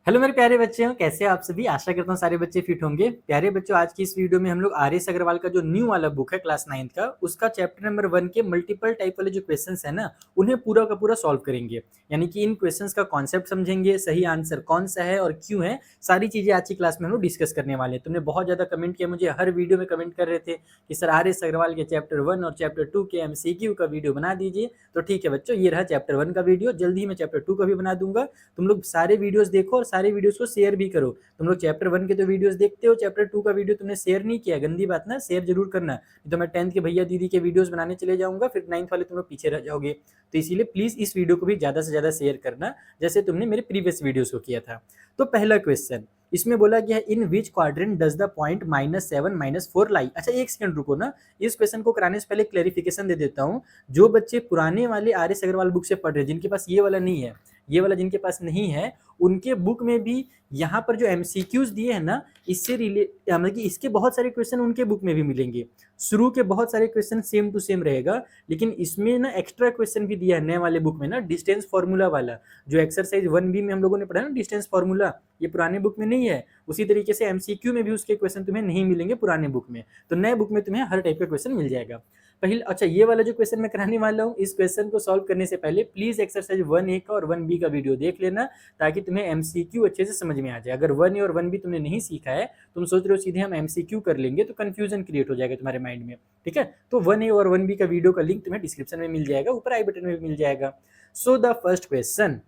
Hello मेरे प्यारे बच्चे, कैसे हैं आप सभी। आशा करता हूँ सारे बच्चे फिट होंगे। प्यारे बच्चों, आज की इस वीडियो में हम लोग आर एस अग्रवाल का जो न्यू वाला बुक है क्लास 9th का, उसका चैप्टर नंबर 1 के मल्टीपल टाइप वाले जो क्वेश्चंस है ना, उन्हें पूरा का पूरा सॉल्व करेंगे। यानी कि इन क्वेश्चंस का कॉन्सेप्ट समझेंगे, सही आंसर कौन सा है और क्यों है, सारी चीजें आज की क्लास में हम लोग डिस्कस करने वाले हैं। तुमने बहुत ज्यादा कमेंट किया, मुझे हर वीडियो में कमेंट कर रहे थे कि सर आर एस अग्रवाल के चैप्टर 1 और चैप्टर 2 के MCQ का वीडियो बना दीजिए। तो ठीक है बच्चों, ये रहा चैप्टर 1 का वीडियो, जल्दी ही मैं चैप्टर 2 का भी बना दूंगा। तुम लोग सारे वीडियोस देखो और सारे वीडियोस को शेयर भी करो। तुम लोग चैप्टर 1 के तो वीडियोस देखते हो, चैप्टर 2 का वीडियो तुमने शेयर नहीं किया, गंदी बात ना, शेयर जरूर करना। नहीं तो मैं 10th के भैया दीदी के वीडियोस बनाने चले जाऊंगा, फिर 9th वाले तुम लोग पीछे रह जाओगे। तो इसीलिए प्लीज इस वीडियो को भी ज्यादा से ज्यादा शेयर करना, जैसे तुमने मेरे प्रीवियस वीडियोस को किया था। तो पहला क्वेश्चन इसमें बोला गया है, in which quadrant does the point -7 -4 lie. अच्छा एक सेकंड रुको ना, इस क्वेश्चन को कराने से पहले क्लेरिफिकेशन दे देता हूँ। जो बच्चे पुराने वाले आर एस अग्रवाल बुक से पढ़ रहे हैं, जिनके पास ये वाला नहीं है, ये वाला जिनके पास नहीं है, उनके बुक में भी यहाँ पर जो MCQs दिए हैं ना, इससे रिलेट मतलब कि इसके बहुत सारे क्वेश्चन उनके बुक में भी मिलेंगे। शुरू के बहुत सारे क्वेश्चन सेम टू सेम रहेगा, लेकिन इसमें ना एक्स्ट्रा क्वेश्चन भी दिया है नए वाले बुक में ना, डिस्टेंस फार्मूला वाला। जो एक्सरसाइज 1B में हम लोगों ने पढ़ा ना डिस्टेंस फार्मूला, ये पुराने बुक में नहीं है। उसी तरीके से MCQ में भी उसके क्वेश्चन तुम्हें नहीं मिलेंगे पुराने बुक में, तो नए बुक में तुम्हें हर टाइप का क्वेश्चन मिल जाएगा। पहले अच्छा ये वाला जो क्वेश्चन मैं कराने वाला हूँ, इस क्वेश्चन को सॉल्व करने से पहले प्लीज एक्सरसाइज 1A का और 1B का वीडियो देख लेना, ताकि तुम्हें MCQ अच्छे से समझ में आ जाए। अगर 1A और 1B तुमने नहीं सीखा है, तुम सोच रहे हो सीधे हम MCQ कर लेंगे, तो कंफ्यूजन क्रिएट हो जाएगा तुम्हारे माइंड में। ठीक है, तो 1A और 1B का वीडियो का लिंक तुम्हें डिस्क्रिप्शन में मिल जाएगा, ऊपर आई बटन में भी मिल जाएगा। So the first question,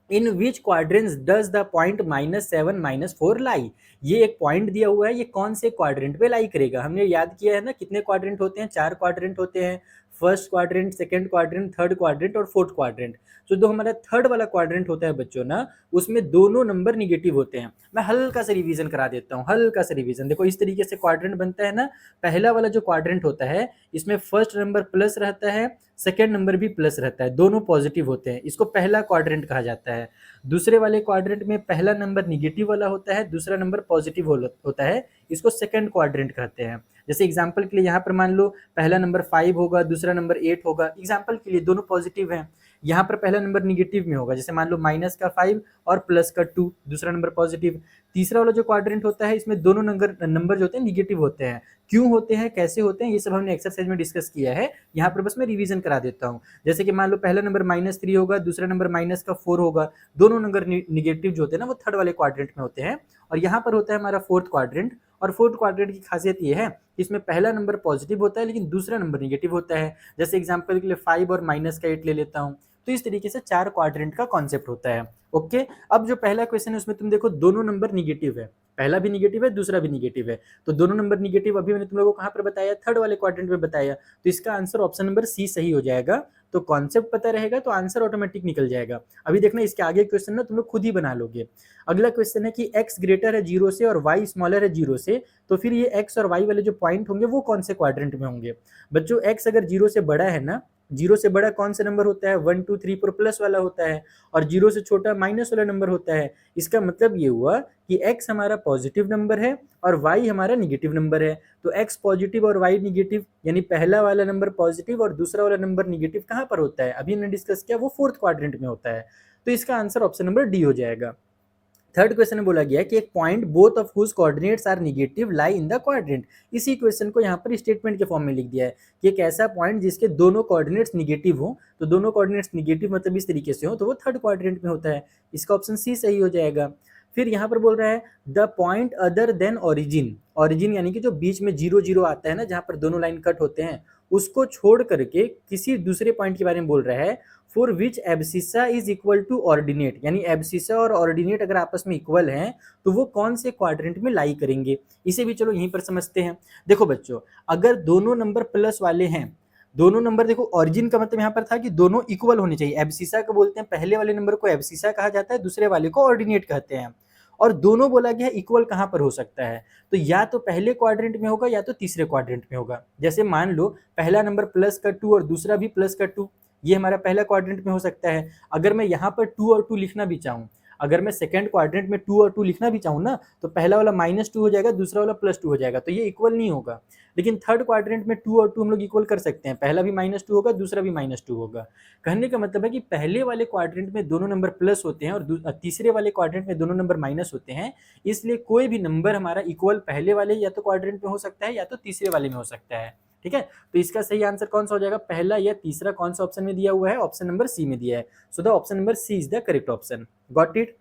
in which quadrants does the point -7 -4 लाई। ये एक पॉइंट दिया हुआ है, ये कौन से क्वाड्रेंट पे लाई करेगा। हमने याद किया है ना, कितने क्वाड्रेंट होते हैं, 4 क्वाड्रेंट होते हैं। First quadrant, second quadrant, third quadrant और फोर्थ क्वाड्रेंट। तो जो हमारा थर्ड वाला क्वाड्रेंट होता है बच्चों ना, उसमें दोनों नंबर निगेटिव होते हैं। मैं हल्का सा रिवीजन करा देता हूँ, हल्का सा रिवीजन। देखो इस तरीके से क्वाड्रेंट बनता है ना। पहला वाला जो क्वाड्रेंट होता है, इसमें फर्स्ट नंबर प्लस रहता है, सेकेंड नंबर भी प्लस रहता है, दोनों पॉजिटिव होते हैं, इसको पहला क्वाड्रेंट कहा जाता है। दूसरे वाले क्वाड्रेंट में पहला नंबर निगेटिव वाला होता है, दूसरा नंबर पॉजिटिव होता है, इसको सेकंड क्वाड्रेंट कहते हैं। जैसे एग्जांपल के लिए यहाँ पर मान लो पहला नंबर 5 होगा, दूसरा नंबर 8 होगा, एग्जांपल के लिए दोनों पॉजिटिव हैं। यहाँ पर पहला नंबर निगेटिव में होगा, जैसे मान लो -5 और +2, दूसरा नंबर पॉजिटिव। तीसरा वाला जो क्वाड्रेंट होता है, इसमें दोनों नंबर जो होते हैं निगेटिव होते हैं। क्यों होते हैं, कैसे होते हैं, ये सब हमने एक्सरसाइज में डिस्कस किया है, यहाँ पर बस मैं रिवीजन करा देता हूँ। जैसे कि मान लो पहला नंबर -3 होगा, दूसरा नंबर -4 होगा, दोनों नंबर निगेटिव जो होते हैं ना, वो थर्ड वाले क्वाड्रेंट में होते हैं। और यहाँ पर होता है हमारा फोर्थ क्वाड्रेंट, और फोर्थ क्वाड्रेंट की खासियत ये है कि इसमें पहला नंबर पॉजिटिव होता है, लेकिन दूसरा नंबर निगेटिव होता है। जैसे एग्जांपल के लिए 5 और -8 ले लेता हूँ। तो इस तरीके से 4 क्वाड्रेंट का कॉन्सेप्ट होता है। ओके, अब जो पहला क्वेश्चन है उसमें तुम देखो दोनों नंबर निगेटिव है, पहला भी निगेटिव है, दूसरा भी निगेटिव है। तो दोनों नंबर निगेटिव अभी मैंने तुम लोगों को कहाँ पर बताया, थर्ड वाले क्वाड्रेंट में बताया। तो इसका आंसर ऑप्शन नंबर सी सही हो जाएगा। तो कॉन्सेप्ट पता रहेगा तो आंसर ऑटोमेटिक निकल जाएगा। अभी देखना इसके आगे क्वेश्चन ना तुम लोग खुद ही बना लोगे। अगला क्वेश्चन है कि x ग्रेटर है 0 से और y स्मॉलर है 0 से, तो फिर ये x और y वाले जो पॉइंट होंगे वो कौन से क्वाड्रेंट में होंगे। बच्चों x अगर 0 से बड़ा है ना, 0 से बड़ा कौन सा नंबर होता है, 1 2 3 4 प्लस वाला होता है, और 0 से छोटा माइनस वाला नंबर होता है। इसका मतलब ये हुआ कि x हमारा पॉजिटिव नंबर है और y हमारा निगेटिव नंबर है। तो x पॉजिटिव और y निगेटिव, यानी पहला वाला नंबर पॉजिटिव और दूसरा वाला नंबर निगेटिव कहाँ पर होता है, अभी हमने डिस्कस किया, वो फोर्थ क्वाड्रेंट में होता है। तो इसका आंसर ऑप्शन नंबर डी हो जाएगा। थर्ड क्वेश्चन में बोला गया है कि एक point both of whose coordinates are negative lie in the quadrant. इसी क्वेश्चन को यहाँ पर स्टेटमेंट के फॉर्म में लिख दिया है कि एक ऐसा पॉइंट जिसके दोनों कोऑर्डिनेट्स निगेटिव हो। तो दोनों कोऑर्डिनेट्स निगेटिव मतलब इस तरीके से हो, तो वो थर्ड क्वाड्रेंट में होता है। इसका ऑप्शन सी सही हो जाएगा। फिर यहाँ पर बोल रहा है the point other than origin. Origin यानी कि जो बीच में 0 0 आता है ना, जहाँ पर दोनों लाइन कट होते हैं, उसको छोड़ करके किसी दूसरे पॉइंट के बारे में बोल रहा है। For which abscissa is equal to ordinate, यानी एब्सिसा और ऑर्डिनेट अगर आपस में इक्वल हैं तो वो कौन से क्वाड्रेंट में लाई करेंगे। इसे भी चलो यहीं पर समझते हैं। देखो बच्चों, अगर दोनों नंबर प्लस वाले हैं, दोनों नंबर, देखो ऑरिजिन का मतलब यहाँ पर था कि दोनों इक्वल होने चाहिए। एब्सिसा को बोलते हैं, पहले वाले नंबर को एब्सिसा कहा जाता है, दूसरे वाले को ऑर्डिनेट कहते हैं। और दोनों बोला गया इक्वल कहाँ पर हो सकता है, तो या तो पहले क्वाड्रेंट में होगा या तो तीसरे क्वाड्रेंट में होगा। जैसे मान लो पहला नंबर +2 और दूसरा भी +2, ये हमारा पहला क्वाड्रेंट में हो सकता है। अगर मैं यहाँ पर 2 और 2 लिखना भी चाहूँ, अगर मैं सेकंड क्वाड्रेंट में 2 और 2 लिखना भी चाहूँ ना, तो पहला वाला -2 हो जाएगा, दूसरा वाला +2 हो जाएगा, तो ये इक्वल नहीं होगा। लेकिन थर्ड क्वाड्रेंट में 2 और 2 हम लोग इक्वल कर सकते हैं, पहला भी -2 होगा, दूसरा भी -2 होगा। कहने का मतलब है कि पहले वाले क्वाड्रेंट में दोनों नंबर प्लस होते हैं और तीसरे वाले क्वाड्रेंट में दोनों नंबर माइनस होते हैं, इसलिए कोई भी नंबर हमारा इक्वल पहले वाले या तो क्वाड्रेंट में हो सकता है या तो तीसरे वाले में हो सकता है। ठीक है, तो इसका सही आंसर कौन सा हो जाएगा, पहला या तीसरा, कौन सा ऑप्शन में दिया हुआ है, ऑप्शन नंबर सी में दिया है। So the option number C is the correct option. Got it.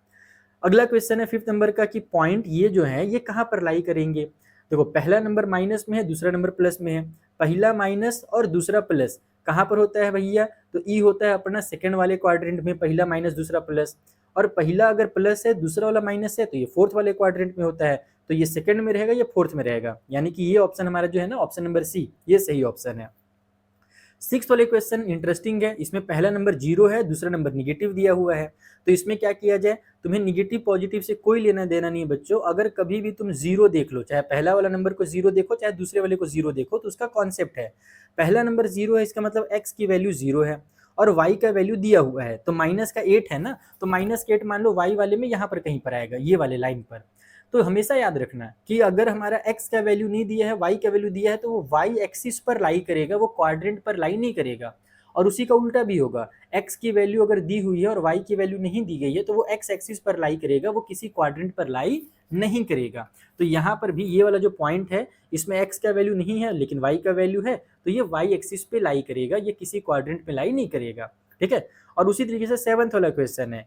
अगला क्वेश्चन है 5th नंबर का कि पॉइंट ये जो है ये कहाँ पर लाई करेंगे। देखो पहला नंबर माइनस में है, दूसरा नंबर प्लस में है, पहला माइनस और दूसरा प्लस कहाँ पर होता है भैया, तो ई होता है अपना सेकंड वाले क्वाड्रेंट में, पहला माइनस दूसरा प्लस, और पहला अगर प्लस है दूसरा वाला माइनस है तो ये फोर्थ वाले क्वाड्रेंट में होता है, तो ये सेकंड में रहेगा, ये फोर्थ में रहेगा, यानी कि ये ऑप्शन हमारा जो है ना ऑप्शन नंबर सी ये सही ऑप्शन है। 6th वाले क्वेश्चन इंटरेस्टिंग है, इसमें पहला नंबर 0 है, दूसरा नंबर निगेटिव दिया हुआ है, तो इसमें क्या किया जाए, तुम्हें निगेटिव पॉजिटिव से कोई लेना देना नहीं है बच्चों। अगर कभी भी तुम 0 देख लो, चाहे पहला वाला नंबर को 0 देखो चाहे दूसरे वाले को 0 देखो, तो उसका कॉन्सेप्ट है पहला नंबर 0 है, इसका मतलब x की वैल्यू 0 है और y का वैल्यू दिया हुआ है, तो -8 है ना, तो -8 मान लो y वाले में यहाँ पर कहीं पर आएगा, ये वाले लाइन पर। तो हमेशा याद रखना कि अगर हमारा x का वैल्यू नहीं दिया है, y का वैल्यू दिया है, तो वो y एक्सिस पर लाई करेगा, वो क्वाड्रेंट पर लाई नहीं करेगा। और उसी का उल्टा भी होगा, x की वैल्यू अगर दी हुई है और y की वैल्यू नहीं दी गई है, तो वो x एक्सिस पर लाई करेगा, वो किसी क्वाड्रेंट पर लाई नहीं करेगा। तो यहाँ पर भी ये वाला जो पॉइंट है, इसमें x का वैल्यू नहीं है लेकिन y का वैल्यू है, तो ये y एक्सिस पे लाई करेगा, ये किसी क्वाड्रेंट पे लाई नहीं करेगा। ठीक है, और उसी तरीके से 7th वाला क्वेश्चन है,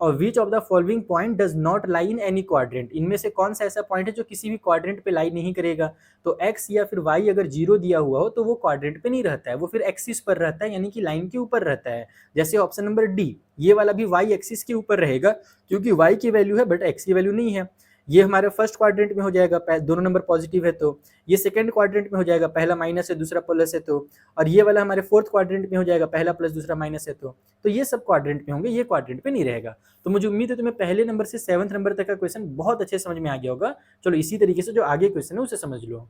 और which of the following point does not lie in any quadrant, इनमें से कौन सा ऐसा पॉइंट है जो किसी भी क्वाड्रेंट पे लाई नहीं करेगा। तो x या फिर y अगर 0 दिया हुआ हो तो वो क्वाड्रेंट पे नहीं रहता है, वो फिर एक्सिस पर रहता है, यानी कि लाइन के ऊपर रहता है। जैसे ऑप्शन नंबर डी, ये वाला भी y एक्सिस के ऊपर रहेगा, क्योंकि y की वैल्यू है बट x की वैल्यू नहीं है। ये हमारे फर्स्ट क्वाड्रेंट में हो जाएगा, दोनों नंबर पॉजिटिव है, तो ये सेकंड क्वाड्रेंट में हो जाएगा, पहला माइनस है दूसरा प्लस है, तो और ये वाला हमारे फोर्थ क्वाड्रेंट में हो जाएगा, पहला प्लस दूसरा माइनस है, तो ये सब क्वाड्रेंट में होंगे, ये क्वाड्रेंट पे नहीं रहेगा। तो मुझे उम्मीद है तुम्हें पहले नंबर से 7th नंबर तक का क्वेश्चन बहुत अच्छे समझ में आ गया होगा। चलो इसी तरीके से जो आगे क्वेश्चन है उसे समझ लो।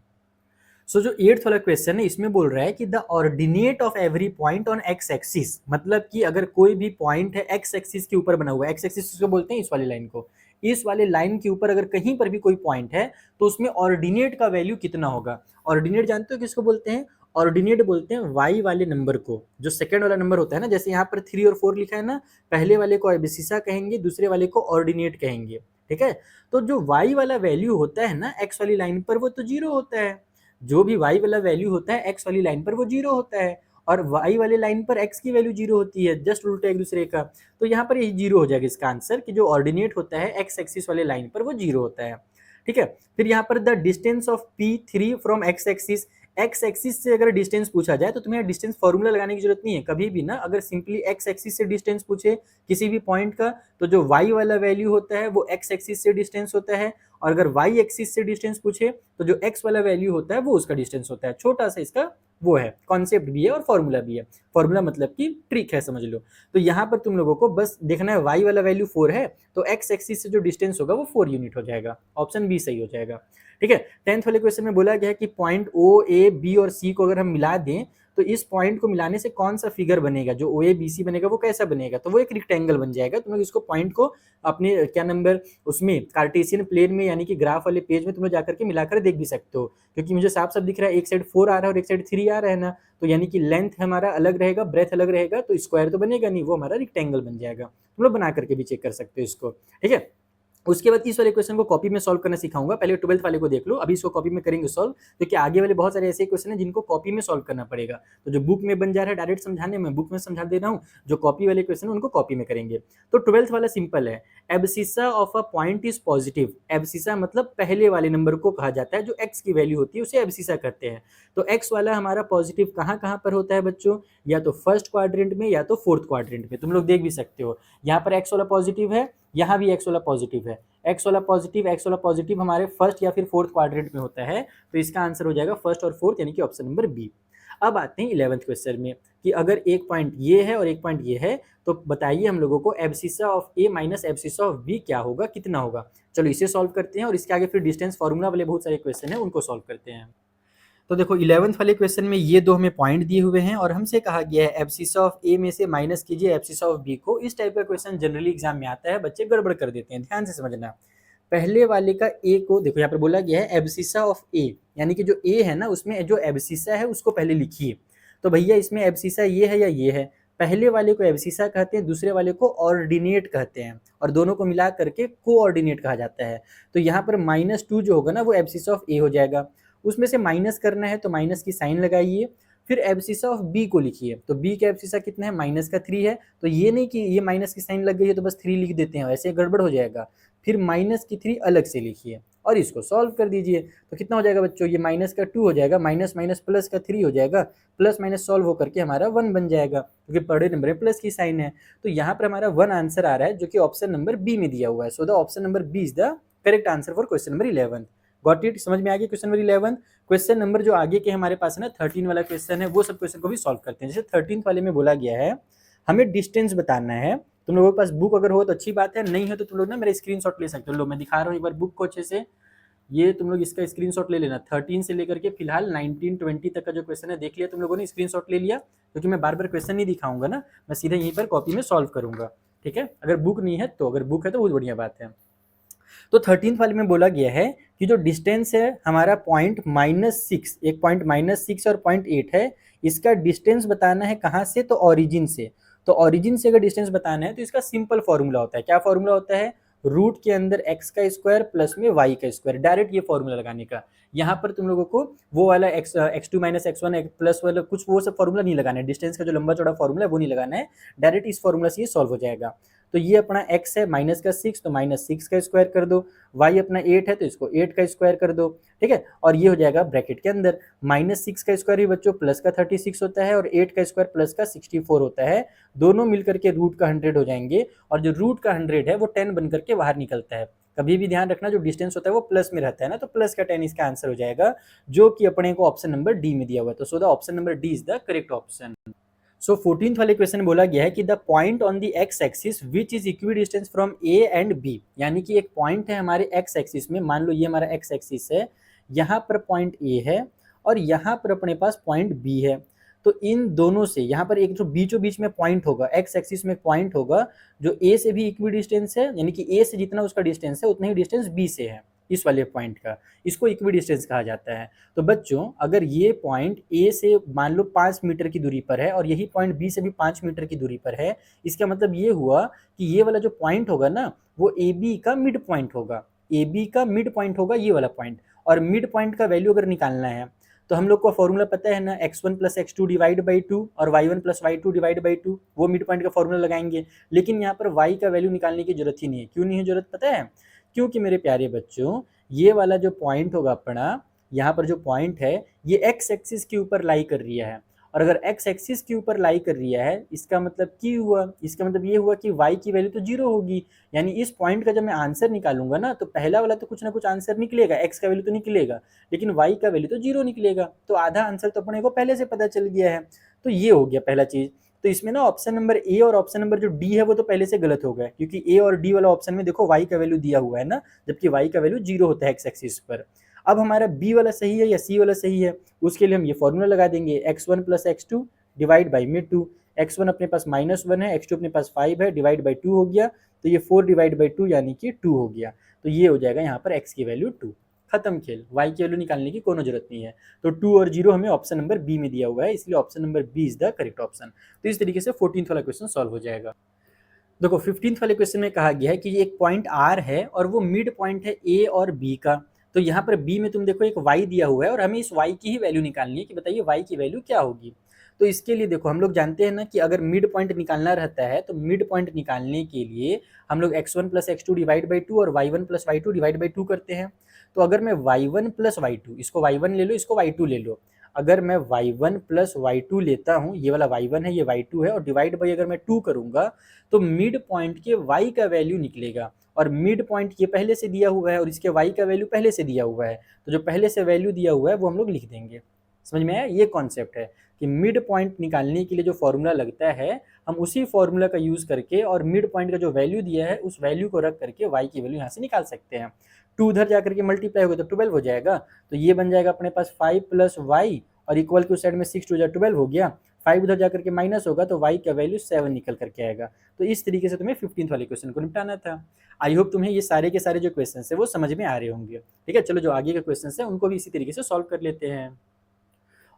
सो जो 8th वाला क्वेश्चन है, इसमें बोल रहा है कि the ordinate of every point on x axis, मतलब कि अगर कोई भी पॉइंट है एक्स एक्सिस के ऊपर बना हुआ है, एक्स एक्सिस किसको बोलते हैं, इस वाली लाइन को, इस वाले लाइन के ऊपर अगर कहीं पर भी कोई पॉइंट है तो उसमें ऑर्डिनेट का वैल्यू कितना होगा। ऑर्डिनेट जानते हो किसको बोलते हैं, ऑर्डिनेट बोलते हैं वाई वाले नंबर को, जो सेकंड वाला नंबर होता है ना, जैसे यहाँ पर 3 और 4 लिखा है ना, पहले वाले को एबसिसा कहेंगे, दूसरे वाले को ऑर्डिनेट कहेंगे। ठीक है, तो जो वाई वाला वैल्यू होता है ना एक्स वाली लाइन पर, वो तो 0 होता है, जो भी y वाला वैल्यू होता है x वाली लाइन पर वो 0 होता है, और y वाले लाइन पर x की वैल्यू 0 होती है, जस्ट उल्टा एक दूसरे का। तो यहाँ पर ये 0 हो जाएगा इसका आंसर, कि जो ऑर्डिनेट होता है x एक्सिस वाले लाइन पर वो 0 होता है। ठीक है, फिर यहाँ पर the distance of P3 from x axis, x axis से अगर डिस्टेंस पूछा जाए तो तुम्हें डिस्टेंस फॉर्मूला लगाने की जरूरत नहीं है कभी भी ना। अगर सिंपली x एक्सिस से डिस्टेंस पूछे किसी भी पॉइंट का, तो जो y वाला वैल्यू होता है वो x एक्सिस से डिस्टेंस होता है, और अगर y एक्सिस से डिस्टेंस पूछे तो जो x वाला वैल्यू होता है वो उसका डिस्टेंस होता है। छोटा सा इसका वो है, कॉन्सेप्ट भी है और फॉर्मूला भी है। फॉर्मूला मतलब कि ट्रिक है, समझ लो। तो यहाँ पर तुम लोगों को बस देखना है y वाला वैल्यू 4 है, तो x एक्सिस से जो डिस्टेंस होगा वो 4 यूनिट हो जाएगा, ऑप्शन बी सही हो जाएगा। ठीक है, 10th वाले क्वेश्चन में बोला गया है कि पॉइंट ओ ए बी और सी को अगर हम मिला दें तो इस पॉइंट को मिलाने से कौन सा फिगर बनेगा, जो ओ ए बी सी बनेगा वो कैसा बनेगा, तो वो एक रेक्टेंगल बन जाएगा। तुम लोग इसको पॉइंट को अपने क्या नंबर उसमें कार्टेशियन प्लेन में यानी कि ग्राफ वाले पेज में तुम लोग जाकर के मिलाकर देख भी सकते हो, क्योंकि मुझे साफ साफ दिख रहा है एक साइड 4 आ रहा है और एक साइड 3 आ रहा है ना, तो यानी कि लेंथ हमारा अलग रहेगा, ब्रेथ अलग रहेगा, तो स्क्वायर तो बनेगा नहीं, वो हमारा रेक्टेंगल बन जाएगा। तुम लोग बना करके भी चेक कर सकते हो इसको। ठीक है, उसके बाद इस वाले क्वेश्चन को कॉपी में सॉल्व करना सिखाऊंगा, पहले 12th वाले को देख लो, अभी इसको कॉपी में करेंगे सॉल्व, क्योंकि आगे वाले बहुत सारे ऐसे क्वेश्चन हैं जिनको कॉपी में सॉल्व करना पड़ेगा। तो जो बुक में बन जा रहा है डायरेक्ट समझाने में, बुक में समझा दे रहा हूँ, जो कॉपी वाले क्वेश्चन है उनको कॉपी में करेंगे। तो 12th वाला सिंपल है, abscissa of a point is positive. Abscissa मतलब पहले वाले नंबर को कहा जाता है, जो एक्स की वैल्यू होती है उसे एब्सिसा कहते हैं। तो एक्स वाला हमारा पॉजिटिव कहाँ कहाँ पर होता है बच्चों, या तो फर्स्ट क्वाड्रेंट में या तो फोर्थ क्वाड्रेंट में। तुम लोग देख भी सकते हो, यहाँ पर एक्स वाला पॉजिटिव है, यहाँ भी एक्स वाला पॉजिटिव है, एक्स वाला पॉजिटिव हमारे फर्स्ट या फिर फोर्थ क्वाड्रेंट में होता है, तो इसका आंसर हो जाएगा फर्स्ट और फोर्थ, यानी कि ऑप्शन नंबर बी। अब आते हैं 11th क्वेश्चन में कि अगर एक पॉइंट ये है और एक पॉइंट ये है, तो बताइए हम लोगों को abscissa of A minus abscissa of B क्या होगा, कितना होगा। चलो इसे सॉल्व करते हैं और इसके आगे फिर डिस्टेंस फॉर्मूला वाले बहुत सारे क्वेश्चन हैं उनको सॉल्व करते हैं। तो देखो 11th वाले क्वेश्चन में ये दो हमें पॉइंट दिए हुए हैं और हमसे कहा गया है एब्सिसा ऑफ ए में से माइनस कीजिए एब्सिसा ऑफ बी को। इस टाइप का क्वेश्चन जनरली एग्जाम में आता है, बच्चे गड़बड़ कर देते हैं, ध्यान से समझना। पहले वाले का ए को देखो, यहाँ पर बोला गया है एब्सिसा ऑफ ए, यानी कि जो ए है ना उसमें जो एब्सिसा है उसको पहले लिखिए। तो भैया इसमें एब्सिसा ये है या ये है? पहले वाले को एब्सिसा कहते हैं, दूसरे वाले को ऑर्डिनेट कहते हैं, और दोनों को मिला करके कोऑर्डिनेट कहा जाता है। तो यहाँ पर -2 जो होगा ना वो एब्सिसा ऑफ ए हो जाएगा। उसमें से माइनस करना है तो माइनस की साइन लगाइए, फिर एब्सिसा ऑफ बी को लिखिए। तो बी का एब्सिसा कितना है? -3 है। तो ये नहीं कि ये माइनस की साइन लग गई है तो बस 3 लिख देते हैं, ऐसे गड़बड़ हो जाएगा। फिर -3 अलग से लिखिए और इसको सॉल्व कर दीजिए। तो कितना हो जाएगा बच्चों? ये माइनस का 2 हो जाएगा, माइनस माइनस प्लस का 3 हो जाएगा, प्लस माइनस सॉल्व होकर के हमारा 1 बन जाएगा, क्योंकि बड़े नंबर में प्लस की साइन है। तो यहाँ पर हमारा 1 आंसर आ रहा है जो कि ऑप्शन नंबर बी में दिया हुआ है। So the option number B is the correct answer for question number 11। Got it? समझ में आ गया क्वेश्चन नंबर 11। क्वेश्चन नंबर जो आगे के हमारे पास है ना 13 वाला क्वेश्चन है, वो सब क्वेश्चन को भी सॉल्व करते हैं। जैसे 13 वाले में बोला गया है हमें डिस्टेंस बताना है। तुम लोगों के पास बुक अगर हो तो अच्छी बात है, नहीं है तो तुम लोग ना मेरा स्क्रीनशॉट ले सकते हो। लो मैं दिखा रहा हूँ एक बार बुक को अच्छे से, ये तुम लोग इसका स्क्रीनशॉट ले लेना। 13 से लेकर के फिलहाल 19-20 तक का जो क्वेश्चन है देख लिया तुम लोगों ने, स्क्रीनशॉट ले लिया, क्योंकि मैं बार बार क्वेश्चन नहीं दिखाऊंगा ना, मैं सीधे यहीं पर कॉपी में सॉल्व करूंगा, ठीक है। अगर बुक नहीं है तो, अगर बुक है तो बहुत बढ़िया बात है। तो 13th वाले में बोला गया है कि जो डिस्टेंस है हमारा पॉइंट -6, एक पॉइंट -6 और पॉइंट 8 है, इसका डिस्टेंस बताना है कहाँ से? तो ऑरिजिन से। तो ऑरिजिन से अगर डिस्टेंस बताना है तो इसका सिंपल फॉर्मूला होता है। क्या फॉर्मूला होता है? रूट के अंदर x का स्क्वायर प्लस में y का स्क्वायर, डायरेक्ट ये फॉर्मूला लगाने का। यहाँ पर तुम लोगों को वो वाला x2 - x1 प्लस वाला कुछ वो सब फॉर्मूला नहीं लगाना है, डिस्टेंस का जो लंबा चौड़ा फॉर्मूला है वो नहीं लगाना है, डायरेक्ट इस फॉर्मूला से ये सॉल्व हो जाएगा। तो ये अपना x है -6, तो -6 का स्क्वायर कर दो, y अपना 8 है तो इसको 8 का स्क्वायर कर दो, ठीक है। और ये हो जाएगा ब्रैकेट के अंदर। -6 का स्क्वायर भी बच्चों प्लस का 36 होता है, और 8 का स्क्वायर प्लस का 64 होता है। दोनों मिलकर के रूट का 100 हो जाएंगे, और जो रूट का 100 है वो 10 बन करके बाहर निकलता है। कभी भी ध्यान रखना जो डिस्टेंस होता है वो प्लस में रहता है ना, तो प्लस का 10 इसका आंसर हो जाएगा, जो कि अपने को ऑप्शन नंबर डी में दिया हुआ है। तो so the option number D is the correct option. So 14th वाले क्वेश्चन में बोला गया है कि the point on the x axis which is equidistance from A and B, यानी कि एक पॉइंट है हमारे एक्स एक्सिस में, मान लो ये हमारा एक्स एक्सिस है, यहाँ पर पॉइंट ए है और यहाँ पर अपने पास पॉइंट बी है। तो इन दोनों से यहाँ पर एक जो बीचों बीच में पॉइंट होगा, एक्स एक्सिस में पॉइंट होगा जो ए से भी इक्वी डिस्टेंस है, यानी कि ए से जितना उसका डिस्टेंस है उतना ही डिस्टेंस बी से है, इस वाले पॉइंट का, इसको इक्वी डिस्टेंस कहा जाता है। तो बच्चों अगर ये पॉइंट ए से मान लो 5 मीटर की दूरी पर है और यही पॉइंट बी से भी 5 मीटर की दूरी पर है, इसका मतलब ये हुआ कि ये वाला जो पॉइंट होगा ना वो ए बी का मिड पॉइंट होगा, ए बी का मिड पॉइंट होगा ये वाला पॉइंट। और मिड पॉइंट का वैल्यू अगर निकालना है तो हम लोग को फॉर्मूला पता है ना, x1 + x2 डिवाइड बाई 2 और y1 + y2 डिवाइड बाई 2, वो मिड पॉइंट का फॉर्मूला लगाएंगे। लेकिन यहाँ पर y का वैल्यू निकालने की जरूरत ही नहीं है। क्यों नहीं है जरूरत पता है? क्योंकि मेरे प्यारे बच्चों ये वाला जो पॉइंट होगा अपना, यहाँ पर जो पॉइंट है ये x एक्सिस के ऊपर लाई कर रही है, और अगर x एक्सिस के ऊपर लाई कर रही है इसका मतलब क्या हुआ? इसका मतलब ये हुआ कि y की वैल्यू तो 0 होगी। यानी इस पॉइंट का जब मैं आंसर निकालूंगा ना तो पहला वाला तो कुछ ना कुछ आंसर निकलेगा, x का वैल्यू तो निकलेगा, लेकिन y का वैल्यू तो 0 निकलेगा। तो आधा आंसर तो अपने को पहले से पता चल गया है। तो ये हो गया पहला चीज। तो इसमें ना ऑप्शन नंबर ए और ऑप्शन नंबर जो डी है वो तो पहले से गलत हो गया, क्योंकि ए और डी वाला ऑप्शन में देखो y का वैल्यू दिया हुआ है ना, जबकि y का वैल्यू 0 होता है एक्स एक्सिस पर। अब हमारा बी वाला सही है या सी वाला सही है, उसके लिए हम ये फॉर्मूला लगा देंगे, x1 + x2 डिवाइड बाई में 2। x1 अपने पास -1 है, x2 अपने पास 5 है, डिवाइड बाई 2 हो गया, तो ये 4 डिवाइड बाई 2 यानी कि 2 हो गया। तो ये हो जाएगा यहाँ पर x की वैल्यू 2। खत्म खेल, y की वैल्यू निकालने की कोनो जरूरत नहीं है। तो 2 और 0 हमें ऑप्शन नंबर बी में दिया हुआ है, इसलिए option number B is the correct option. तो इस तरीके से 14th वाला क्वेश्चन सॉल्व हो जाएगा। देखो 15th वाले क्वेश्चन में कहा गया है कि एक पॉइंट आर है और वो मिड पॉइंट है ए और बी का। तो यहाँ पर बी में तुम देखो एक y दिया हुआ है और हमें इस y की ही वैल्यू निकालनी है कि बताइए y की वैल्यू क्या होगी। तो इसके लिए देखो हम लोग जानते हैं ना कि अगर मिड पॉइंट निकालना रहता है तो मिड पॉइंट निकालने के लिए हम लोग x1 + x2 डिवाइड बाई 2 और y1 + y2 डिवाइड बाई 2 करते हैं। तो अगर मैं y1 + y2, इसको y1 ले लो, इसको y2 ले लो, अगर मैं y1 + y2 लेता हूँ, ये वाला y1 है ये y2 है, और डिवाइड बाई अगर मैं 2 करूंगा तो मिड पॉइंट के y का वैल्यू निकलेगा। और मिड पॉइंट ये पहले से दिया हुआ है और इसके y का वैल्यू पहले से दिया हुआ है, तो जो पहले से वैल्यू दिया हुआ है वो हम लोग लिख देंगे। समझ में आया? ये कॉन्सेप्ट है कि मिड पॉइंट निकालने के लिए जो फॉर्मूला लगता है, हम उसी फॉर्मूला का यूज करके और मिड पॉइंट का जो वैल्यू दिया है उस वैल्यू को रख करके y की वैल्यू यहाँ से निकाल सकते हैं। 2 उधर जाकर के मल्टीप्लाई होगा तो 12 हो जाएगा, तो ये बन जाएगा अपने पास 5 प्लस वाई और इक्वल के उस साइड में 6 2 12 हो गया। 5 उधर जाकर के माइनस होगा तो y का वैल्यू 7 निकल करके आएगा। तो इस तरीके से तुम्हें 15th वाले क्वेश्चन को निपटाना था। आई होप तुम्हें ये सारे के सारे जो क्वेश्चन है वो समझ में आ रहे होंगे। ठीक है, चलो जो आगे के क्वेश्चन है उनको भी इसी तरीके से सॉल्व कर लेते हैं।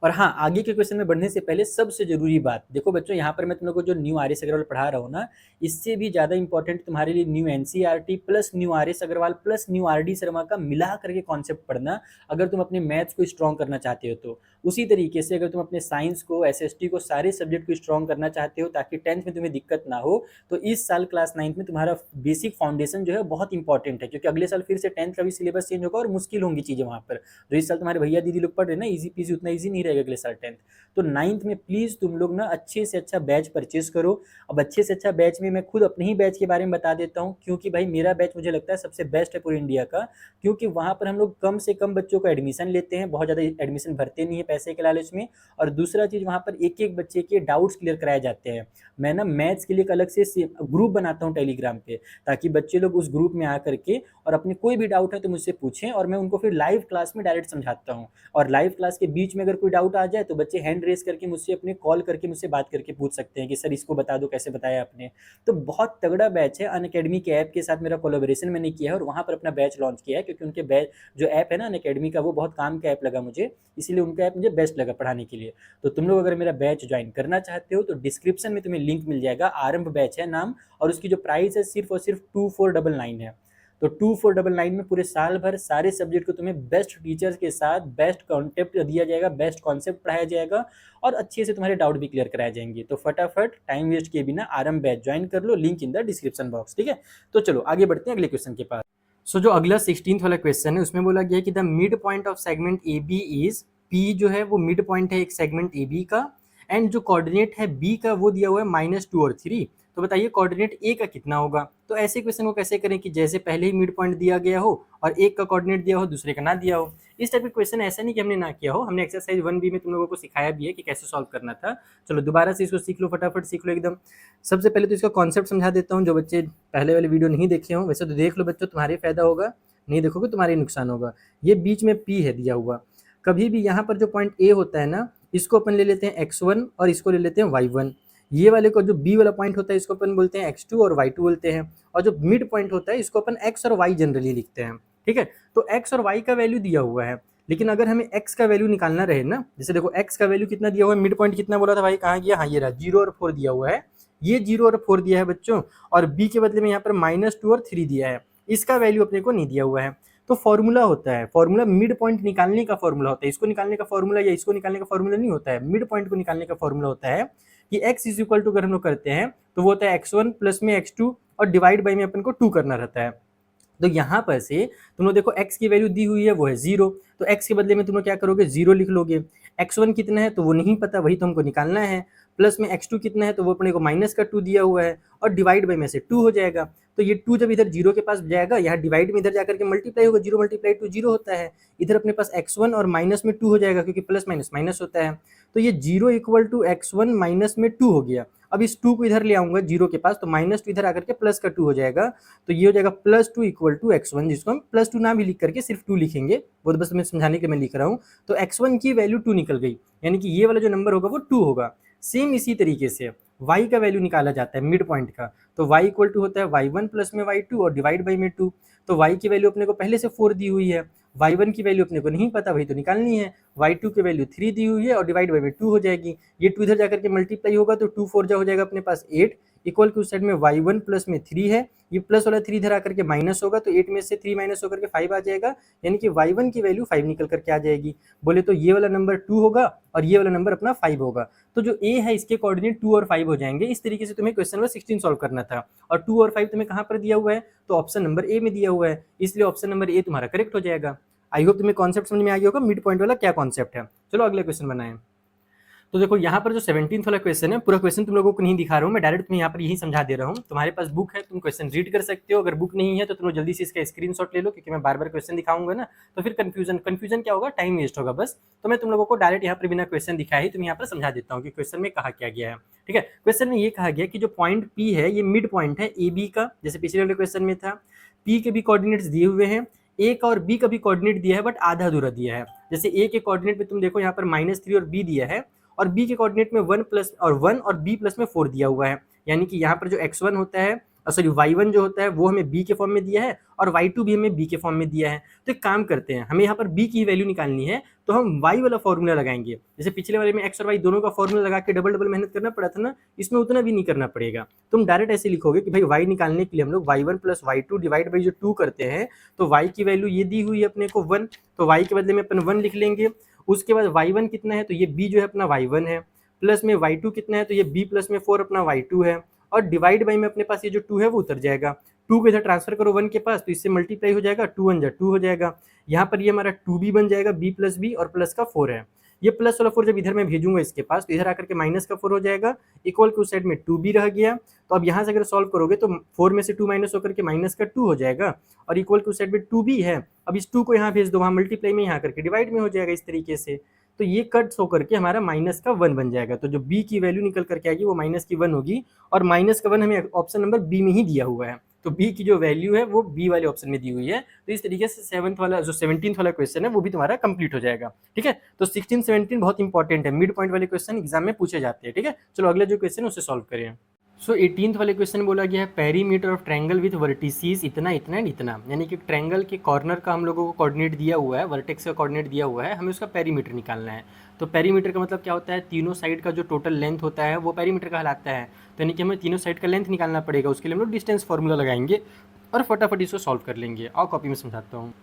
और हाँ, आगे के क्वेश्चन में बढ़ने से पहले सबसे जरूरी बात देखो बच्चों, यहाँ पर मैं तुम लोगों को जो न्यू आर एस अग्रवाल पढ़ा रहा हूँ ना, इससे भी ज्यादा इंपॉर्टेंट तुम्हारे लिए new NCERT plus new R S Agarwal plus new R D Sharma का मिला करके कॉन्सेप्ट पढ़ना, अगर तुम अपने मैथ्स को स्ट्रॉन्ग करना चाहते हो तो। उसी तरीके से अगर तुम अपने साइंस को, एसएसटी को, सारे सब्जेक्ट को स्ट्रॉन्ग करना चाहते हो ताकि 10th में तुम्हें दिक्कत ना हो, तो इस साल क्लास 9th में तुम्हारा बेसिक फाउंडेशन जो है बहुत इंपॉर्टेंट है, क्योंकि अगले साल फिर से 10th का भी सिलेबस चेंज होगा और मुश्किल होंगी चीजें वहां पर। जो इस साल तुम्हारे भैया दीदी लोग पढ़ रहे हैं ना इजी पीजी, उतना ईजी नहीं रहेगा अगले साल 10th। तो 9th में प्लीज तुम लोग ना अच्छे से अच्छा बैच परचेज करो। अब अच्छे से अच्छा बैच में मैं खुद अपने ही बैच के बारे में बता देता हूँ, क्योंकि भाई मेरा बैच मुझे लगता है सबसे बेस्ट है पूरे इंडिया का, क्योंकि वहां पर हम लोग कम से कम बच्चों का एडमिशन लेते हैं, बहुत ज्यादा एडमिशन भरते नहीं है पैसे के लालच में। और दूसरा चीज, वहां पर एक एक बच्चे के डाउट्स क्लियर कराए जाते हैं। मैं ना मैथ्स के लिए एक अलग से ग्रुप बनाता हूँ टेलीग्राम पे, ताकि बच्चे लोग उस ग्रुप में आकर के और अपने कोई भी डाउट है तो मुझसे पूछें और मैं उनको फिर लाइव क्लास में डायरेक्ट समझाता हूँ। और लाइव क्लास के बीच में अगर कोई डाउट आ जाए तो बच्चे हैंड रेस करके मुझसे अपने कॉल करके मुझसे बात करके पूछ सकते हैं कि सर इसको बता दो कैसे बताया आपने। तो बहुत तगड़ा बैच है। अनअकैडमी के ऐप के साथ मेरा कोलैबोरेशन मैंने किया है और वहाँ पर अपना बैच लॉन्च किया है, क्योंकि उनके बैच जो ऐप है ना अनअकैडमी का, वो बहुत काम का ऐप लगा मुझे, इसीलिए उनका ऐप मुझे बेस्ट लगा पढ़ाने के लिए। तो तुम लोग अगर मेरा बैच ज्वाइन करना चाहते हो तो डिस्क्रिप्शन में तुम्हें लिंक मिल जाएगा, आरंभ बैच है नाम, और उसकी जो प्राइस है सिर्फ और सिर्फ 2499 है। तो 2499 में पूरे साल भर सारे सब्जेक्ट को तुम्हें बेस्ट टीचर्स के साथ बेस्ट कॉन्सेप्ट दिया जाएगा, बेस्ट कॉन्सेप्ट पढ़ाया जाएगा और अच्छे से तुम्हारे डाउट भी क्लियर कराए जाएंगे। तो फटाफट टाइम वेस्ट किए बिना आरंभ बैच ज्वाइन कर लो, link in the description box. ठीक है, तो चलो आगे बढ़ते हैं अगले क्वेश्चन के पास। सो जो अगला 16th वाला क्वेश्चन है उसमें बोला गया है कि the midpoint of segment A B is, P जो है वो मिड पॉइंट है एक सेगमेंट ए बी का, एंड जो कोऑर्डिनेट है बी का वो दिया हुआ है -2 और 3। तो बताइए कोऑर्डिनेट ए का कितना होगा। तो ऐसे क्वेश्चन को कैसे करें कि जैसे पहले ही मिड पॉइंट दिया गया हो और एक का कोऑर्डिनेट दिया हो दूसरे का ना दिया हो। इस टाइप के क्वेश्चन ऐसा नहीं कि हमने ना किया हो, हमने एक्सरसाइज 1B में तुम लोगों को सिखाया भी है कि कैसे सॉल्व करना था। चलो दोबारा से इसको सीख लो, फटाफट सीख लो एकदम। सबसे पहले तो इसका कॉन्सेप्ट समझा देता हूँ, जो बच्चे पहले वाले वीडियो नहीं देखे हो, वैसे तो देख लो बच्चों, तुम्हारे फायदा होगा, नहीं देखोगे तुम्हारे नुकसान होगा। ये बीच में पी है दिया हुआ, कभी भी यहाँ पर जो पॉइंट ए होता है ना, इसको अपन ले लेते हैं x1 और इसको ले लेते हैं y1। ये वाले को जो बी वाला पॉइंट होता है इसको अपन बोलते हैं x2 और y2 बोलते हैं, और जो मिड पॉइंट होता है इसको अपन x और y जनरली लिखते हैं। ठीक है, तो x और y का वैल्यू दिया हुआ है, लेकिन अगर हमें x का वैल्यू निकालना रहे ना, जैसे देखो x का वैल्यू कितना दिया हुआ है, मिड पॉइंट कितना बोला था भाई, कहाँ गया, हाँ ये रहा, 0 और 4 दिया हुआ है, ये 0 और 4 दिया है बच्चों, और b के बदले में यहाँ पर -2 और 3 दिया है, इसका वैल्यू अपने को नहीं दिया हुआ है। तो फॉर्मूला होता है, फॉर्मूला मिड पॉइंट निकालने का फॉर्मूला होता है, इसको निकालने का फॉर्मूला या इसको निकालने का फॉर्मूला नहीं होता है, मिड पॉइंट को निकालने का फॉर्मूला होता है कि x इज इक्वल टू अगर हम लोग करते हैं तो वो होता है x1 प्लस में x2 और डिवाइड बाई में अपन को 2 करना रहता है। तो यहाँ पर से तुम लोग देखो x की वैल्यू दी हुई है वो है 0, तो x के बदले में तुम लोग क्या करोगे, 0 लिख लोगे। x1 कितना है तो वो नहीं पता, वही तो हमको निकालना है, प्लस में x2 कितना है तो वो अपने को -2 दिया हुआ है, और डिवाइड बाई में से 2 हो जाएगा। तो ये 2 जब इधर 0 के पास जाएगा, यहाँ डिवाइड में इधर जाकर के मल्टीप्लाई होगा, 0 × 2 0 होता है, इधर अपने पास x1 और माइनस में 2 हो जाएगा, क्योंकि प्लस माइनस माइनस होता है। तो ये 0 = x1 माइनस में 2 हो गया। अब इस 2 को इधर ले आऊंगा 0 के पास, तो -2 इधर आकर के प्लस का 2 हो जाएगा, तो ये हो जाएगा +2 = x1, जिसको हम +2 ना भी लिख करके सिर्फ 2 लिखेंगे, वो तो बस मैं समझाने के लिए मैं लिख रहा हूँ। तो x1 की वैल्यू 2 निकल गई, यानी कि ये वाला जो नंबर होगा वो 2 होगा। सेम इसी तरीके से y का वैल्यू निकाला जाता है मिड पॉइंट का, तो y = होता है y1 प्लस में y2 और डिवाइड बाई में 2। तो y की वैल्यू अपने को पहले से 4 दी हुई है, y1 की वैल्यू अपने को नहीं पता, वही तो निकालनी है, y2 की वैल्यू 3 दी हुई है और डिवाइड बाई में 2 हो जाएगी, ये 2 इधर जाकर के मल्टीप्लाई होगा तो 2 4 हो जाएगा अपने पास 8, इक्वल के उस साइड में y1 प्लस में 3 है, ये प्लस वाला 3 इधर आकर के माइनस होगा, तो 8 में से 3 माइनस होकर के 5 आ जाएगा, यानी कि y1 की वैल्यू 5 निकल करके आ जाएगी। बोले तो ये वाला नंबर 2 होगा और ये वाला नंबर अपना 5 होगा। तो जो a है इसके कोऑर्डिनेट 2 और 5 हो जाएंगे। इस तरीके से तुम्हें क्वेश्चन नंबर 16 सॉल्व करना था, और 2 और 5 तुम्हें कहाँ पर दिया हुआ है, तो ऑप्शन नंबर ए में दिया हुआ है, इसलिए ऑप्शन नंबर ए तुम्हारा करेक्ट हो जाएगा। आई होप तुम्हें कॉन्सेप्ट समझ में आ गया होगा, मिड पॉइंट वाला क्या कॉन्सेप्ट है। चलो अगले क्वेश्चन बनाएं। तो देखो यहाँ पर जो 17th वाला क्वेश्चन है, पूरा क्वेश्चन तुम लोगों को नहीं दिखा रहा हूँ मैं, डायरेक्ट तुम्हें यहाँ पर यही समझा दे रहा हूँ। तुम्हारे पास बुक है, तुम क्वेश्चन रीड कर सकते हो। अगर बुक नहीं है तो तुम लोग जल्दी से इसका स्क्रीनशॉट ले लो, क्योंकि मैं बार बार क्वेश्चन दिखाऊंगा ना, तो फिर कंफ्यूजन क्या होगा, टाइम वेस्ट होगा बस। तो मैं तुम लोगों को डायरेक्ट यहाँ पर बिना क्वेश्चन दिखाए ही तुम्हें यहाँ पर समझा देता हूँ कि क्वेश्चन में कहा क्या गया है। ठीक है, क्वेश्चन में ये कहा गया कि जो पॉइंट पी है ये मिड पॉइंट है ए बी का, जैसे पिछले वाले क्वेश्चन में था। पी के भी कोऑर्डिनेट्स दिए हुए हैं, ए का और बी का भी कोऑर्डिनेट दिया है बट आधा अधूरा दिया है। जैसे ए के कोऑर्डिनेट में तुम देखो यहाँ पर -3 और बी दिया है, और बी के कोऑर्डिनेट में 1 और बी प्लस में 4 दिया हुआ है। यानी कि यहाँ पर जो x1 होता है, सॉरी y1 जो होता है वो हमें b के फॉर्म में दिया है, और y2 भी हमें b के फॉर्म में दिया है। तो एक काम करते हैं, हमें यहाँ पर b की वैल्यू निकालनी है, तो हम y वाला फॉर्मूला लगाएंगे। जैसे पिछले वाले में x और y दोनों का फॉर्मूला लगा के डबल डबल मेहनत करना पड़ा था ना, इसमें उतना भी नहीं करना पड़ेगा। तुम डायरेक्ट ऐसे लिखोगे कि भाई y निकालने के लिए हम लोग y1 plus y2 divide by जो 2 करते हैं, तो y की वैल्यू ये दी हुई है अपने को 1, तो y के बदले में अपन 1 लिख लेंगे। उसके बाद y1 कितना है, तो ये b जो है अपना y1 है, प्लस में y2 कितना है, तो ये b प्लस में 4 अपना y2 है, और डिवाइड बाई में अपने पास ये जो 2 है वो उतर जाएगा। 2 को इधर ट्रांसफर करो 1 के पास, तो इससे मल्टीप्लाई हो जाएगा, 2 1 2 हो जाएगा। यहाँ पर ये हमारा 2b बन जाएगा, b प्लस b और प्लस का 4 है। ये प्लस वाला 4 जब इधर मैं भेजूंगा इसके पास, तो इधर आकर के माइनस का 4 हो जाएगा, इक्वल के उस साइड में 2b रह गया। तो अब यहाँ से अगर सॉल्व करोगे तो 4 में से 2 माइनस होकर के माइनस का 2 हो जाएगा, और इक्वल के उस साइड में 2b है। अब इस 2 को यहाँ भेज दो, वहाँ मल्टीप्लाई में यहाँ करके डिवाइड में हो जाएगा इस तरीके से। तो ये कट होकर के हमारा माइनस का 1 बन जाएगा। तो जो b की वैल्यू निकल करके आएगी वो माइनस की 1 होगी, और माइनस का 1 हमें ऑप्शन नंबर बी में ही दिया हुआ है। तो b की जो वैल्यू है वो b वाले ऑप्शन में दी हुई है। तो इस तरीके से 17th वाला क्वेश्चन है वो भी तुम्हारा कंप्लीट हो जाएगा। ठीक है, तो 16 17 बहुत इंपॉर्टेंट है, मिड पॉइंट वाले क्वेश्चन एग्जाम में पूछे जाते हैं। ठीक है, चलो अगला जो क्वेश्चन है उसे सॉल्व करें। सो 18th वाले क्वेश्चन बोला गया है perimeter of triangle with vertices इतना इतना एंड इतना, यानी कि ट्रायंगल के कॉर्नर का हम लोगों को कोऑर्डिनेट दिया हुआ है, वर्टेक्स का कोऑर्डिनेट दिया हुआ है, हमें उसका पेरीमीटर निकालना है। तो पेरीमीटर का मतलब क्या होता है, तीनों साइड का जो टोटल लेंथ होता है वो पेरीमीटर कहलाता है। तो यानी कि हमें तीनों साइड का लेंथ निकालना पड़ेगा, उसके लिए हम लोग डिस्टेंस फॉर्मूला लगाएंगे और फटाफट इसको सॉल्व कर लेंगे। और कॉपी में समझाता हूँ।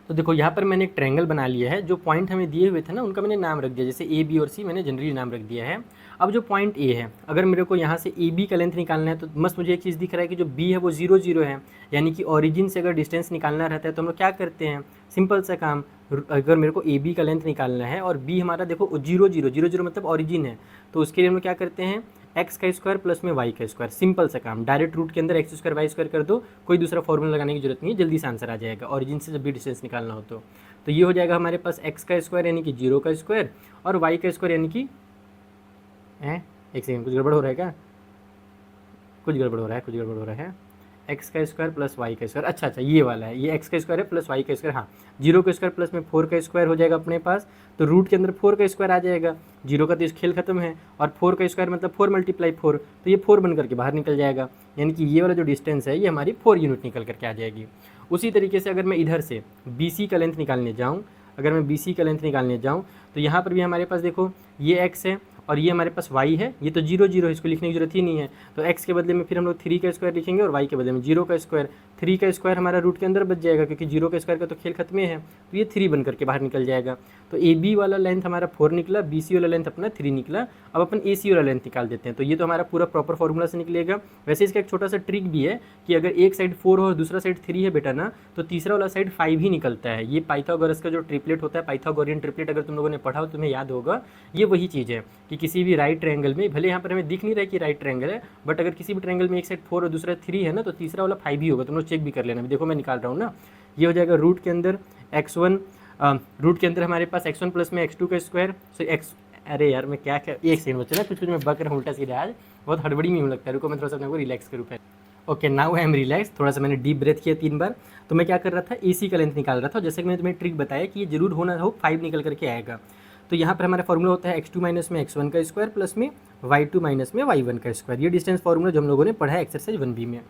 तो देखो यहाँ पर मैंने एक ट्रायंगल बना लिया है, जो पॉइंट हमें दिए हुए थे ना उनका मैंने नाम रख दिया, जैसे ए बी और सी मैंने जनरली नाम रख दिया है। अब जो पॉइंट ए है, अगर मेरे को यहाँ से ए बी का लेंथ निकालना है, तो मस्त मुझे एक चीज़ दिख रहा है कि जो बी है वो 0 0 है, यानी कि ओरिजिन से अगर डिस्टेंस निकालना रहता है तो हम लोग क्या करते हैं, सिंपल सा काम, अगर मेरे को ए बी का लेंथ निकालना है और बी हमारा देखो 0 0 0 0 मतलब ओरिजिन है, तो उसके लिए हम लोग क्या करते हैं, एक्स का स्क्वायर प्लस में वाई का स्क्वायर, सिंपल सा काम, डायरेक्ट रूट के अंदर एक्स स्क्वायर वाई स्क्वायर कर दो, कोई दूसरा फॉर्मूला लगाने की जरूरत नहीं है, जल्दी से आंसर आ जाएगा ओरिजिन से जब भी डिस्टेंस निकालना हो तो ये हो जाएगा हमारे पास एक्स का स्क्वायर यानी कि 0 का स्क्वायर, और वाई का स्क्वायर यानी कि एक सेकंड, कुछ गड़बड़ हो रहा है क्या, कुछ गड़बड़ हो रहा है, एक्स का स्क्वायर प्लस वाई का स्क्वायर, अच्छा ये वाला है, ये एक्स का स्क्वायर है प्लस वाई का स्क्वायर, हाँ 0 का स्क्वायर प्लस में 4 का स्क्वायर हो जाएगा अपने पास, तो रूट के अंदर 4 का स्क्वायर आ जाएगा, 0 का तो इस खेल खत्म है, और 4 का स्क्वायर मतलब 4 × 4, तो ये 4 बन करके बाहर निकल जाएगा, यानी कि ये वाला जो डिस्टेंस है ये हमारी 4 यूनिट निकल करके आ जाएगी। उसी तरीके से अगर मैं इधर से बी सी का लेंथ निकालने जाऊँ, तो यहाँ पर भी हमारे पास देखो ये एक्स है और ये हमारे पास y है, ये तो 0 0 है, इसको लिखने की जरूरत ही नहीं है, तो x के बदले में फिर हम लोग 3 का स्क्वायर लिखेंगे और y के बदले में 0 का स्क्वायर। 3 का स्क्वायर हमारा रूट के अंदर बच जाएगा, क्योंकि 0 का स्क्वायर का तो खेल खत्म है, तो ये 3 बन करके बाहर निकल जाएगा। तो ए बी वाला लेंथ हमारा 4 निकला, बी सी वाला लेंथ अपना 3 निकला। अब अपन ए सी वाला लेंथ निकाल देते हैं, तो ये तो हमारा पूरा प्रॉपर फॉर्मूला से निकलेगा। वैसे इसका एक छोटा सा ट्रिक भी है कि अगर एक साइड 4 हो और दूसरा साइड 3 है बेटा ना, तो तीसरा वाला साइड 5 ही निकलता है। ये पाइथागोरस का जो ट्रिपलेट होता है, पाइथागोरियन ट्रिपलेट, अगर तुम लोगों ने पढ़ा हो तुम्हें याद होगा, ये वही चीज़ है कि किसी भी राइट ट्रायंगल में, भले यहाँ पर हमें दिख नहीं रहा है कि राइट ट्रायंगल है, बट अगर किसी भी ट्रायंगल में एक साइड 4 और दूसरा 3 है ना, तो तीसरा वाला 5 ही होगा। तुम लोग चेक भी कर लेना, देखो मैं निकाल रहा हूँ ना, ये हो जाएगा रूट के अंदर x1, रूट के अंदर हमारे पास x1 प्लस में x2 का स्क्वायर, सो x, अरे यार मैं क्या एक सेकंड बच्चे ना, कुछ मैं बक रहा हूँ उल्टा सीधा, आज बहुत हड़बड़ी में हूँ लगता है, रुको मैं थोड़ा सा अपने को रिलैक्स करूँ पहले। Okay, now I am relax, थोड़ा सा मैंने डीप ब्रेथ किया 3 बार। तो मैं क्या कर रहा था, ए सी का लेंथ निकाल रहा था, जैसे कि मैंने तुम्हें ट्रिक बताया कि ये जरूर होना हो 5 निकल करके आएगा। तो यहाँ पर हमारा फॉर्मूला होता है x2 माइनस में x1 का स्क्वायर प्लस में y2 माइनस में y1 का स्क्वायर। ये डिस्टेंस फॉर्मूला जो हम लोगों ने पढ़ा है एक्सरसाइज 1b में।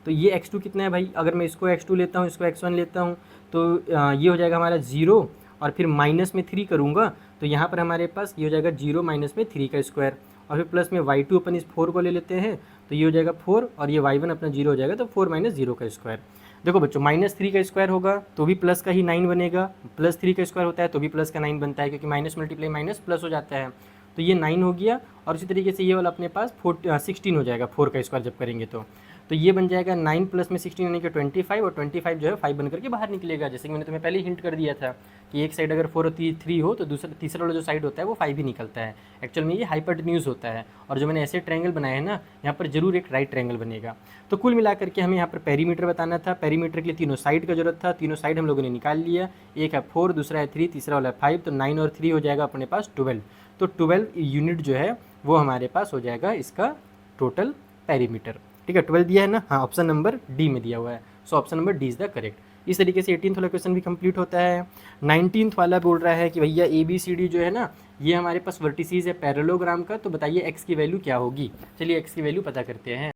तो ये x2 कितना है भाई, अगर मैं इसको x2 लेता हूँ, इसको x1 लेता हूँ, तो ये हो जाएगा हमारा 0, और फिर माइनस में 3 करूँगा, तो यहाँ पर हमारे पास ये हो जाएगा 0 माइनस में 3 का स्क्वायर, और फिर प्लस में y2 अपन इस 4 को ले लेते हैं, तो ये हो जाएगा 4, और ये y1 अपना 0 हो जाएगा, तो 4 माइनस 0 का स्क्वायर। देखो बच्चों, -3 का स्क्वायर होगा तो भी प्लस का ही 9 बनेगा, +3 का स्क्वायर होता है तो भी प्लस का 9 बनता है, क्योंकि माइनस मल्टीप्लाई माइनस प्लस हो जाता है, तो ये 9 हो गया। और इसी तरीके से ये वाला अपने पास 16 हो जाएगा 4 का स्क्वायर जब करेंगे तो तो ये बन जाएगा 9 प्लस में 16 यानी कि 25, और 25 जो है 5 बन करके बाहर निकलेगा। जैसे कि मैंने तुम्हें पहले हिंट कर दिया था कि एक साइड अगर 4 और 3 हो तो तीसरा वाला जो साइड होता है वो 5 ही निकलता है। एक्चुअल में ये हाइपोटेन्यूज होता है, और जो मैंने ऐसे ट्रायंगल बनाया है ना, यहाँ पर जरूर एक राइट ट्रायंगल बनेगा। तो कुल मिलाकर के हमें यहाँ पर पेरीमीटर बताना था। पेरीमीटर के लिए तीनों साइड का जरूरत था, तीनों साइड हम लोगों ने निकाल लिया। एक है 4, दूसरा है 3, तीसरा वाला है 5, तो 9 और 3 हो जाएगा अपने पास 12। तो 12 यूनिट जो है वो हमारे पास हो जाएगा इसका टोटल पेरीमीटर। ठीक है, 12 दिया है ना, हाँ, ऑप्शन नंबर डी में दिया हुआ है। So option number D is the correct. इस तरीके से 18th वाला क्वेश्चन भी कंप्लीट होता है। 19th वाला बोल रहा है कि भैया ABCD जो है ना, ये हमारे पास वर्टिसीज है पैरेललोग्राम का, तो बताइए एक्स की वैल्यू क्या होगी। चलिए एक्स की वैल्यू पता करते हैं।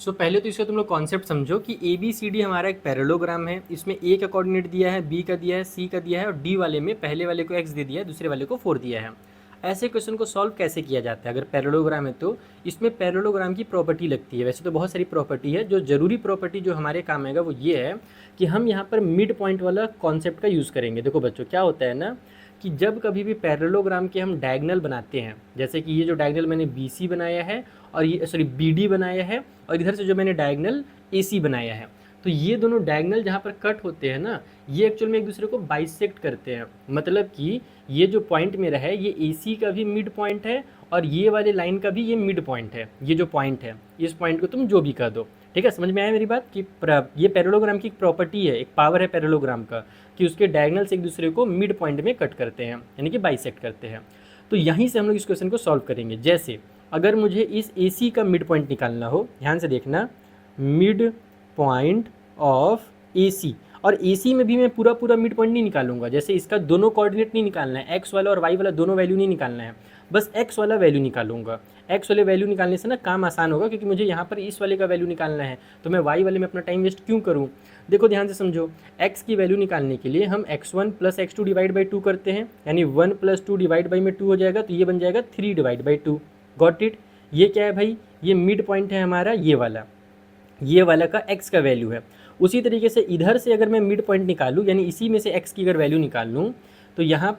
सो पहले तो इसका तुम लोग कॉन्सेप्ट समझो कि ABCD हमारा एक पैरेललोग्राम है। इसमें A का कोऑर्डिनेट दिया है, B का दिया है, C का दिया है, और D वाले में पहले वाले को x दे दिया है, दूसरे वाले को 4 दिया है। ऐसे क्वेश्चन को सॉल्व कैसे किया जाता है? अगर पैरेललोग्राम है तो इसमें पैरेललोग्राम की प्रॉपर्टी लगती है। वैसे तो बहुत सारी प्रॉपर्टी है, जो जरूरी प्रॉपर्टी जो हमारे काम आएगा वो ये है कि हम यहाँ पर मिड पॉइंट वाला कॉन्सेप्ट का यूज़ करेंगे। देखो बच्चों, क्या होता है ना कि जब कभी भी पैरेललोग्राम के हम डायगोनल बनाते हैं, जैसे कि ये जो डायगोनल मैंने BC बनाया है और ये BD बनाया है, और इधर से जो मैंने डायगोनल AC बनाया है, तो ये दोनों डायगोनल जहाँ पर कट होते हैं ना, ये एक्चुअल में एक दूसरे को बाइसेक्ट करते हैं। मतलब कि ये जो पॉइंट मेरा है ये AC का भी मिड पॉइंट है, और ये वाले लाइन का भी ये मिड पॉइंट है। ये जो पॉइंट है, इस पॉइंट को तुम जो भी कह दो। ठीक है, समझ में आया मेरी बात कि ये पैरेललोग्राम की एक प्रॉपर्टी है, एक पावर है पैरेललोग्राम का, कि उसके डायगोनल्स एक दूसरे को मिड पॉइंट में कट करते हैं, यानी कि बाइसेक्ट करते हैं। तो यहीं से हम लोग इस क्वेश्चन को सॉल्व करेंगे। जैसे अगर मुझे इस AC का मिड पॉइंट निकालना हो, ध्यान से देखना, मिड पॉइंट ऑफ AC, और AC में भी मैं पूरा मिड पॉइंट नहीं निकालूंगा। जैसे इसका दोनों कोऑर्डिनेट नहीं निकालना है, x वाला और y वाला दोनों वैल्यू नहीं निकालना है, बस x वाला वैल्यू निकालूंगा। x वाले वैल्यू निकालने से ना काम आसान होगा, क्योंकि मुझे यहाँ पर इस वाले का वैल्यू निकालना है, तो मैं y वाले में अपना टाइम वेस्ट क्यों करूँ। देखो ध्यान से समझो, x की वैल्यू निकालने के लिए हम x1 plus x2 divide by 2 करते हैं, यानी 1 प्लस 2 डिवाइड बाई में 2 हो जाएगा, तो ये बन जाएगा 3 डिवाइड बाई 2। Got it. ये क्या है भाई, ये मिड पॉइंट है हमारा, ये वाला का x का वैल्यू है। उसी तरीके से इधर से अगर मैं मिड पॉइंट निकालूँ, यानी इसी में से x की अगर वैल्यू निकाल लूँ, तो यहाँ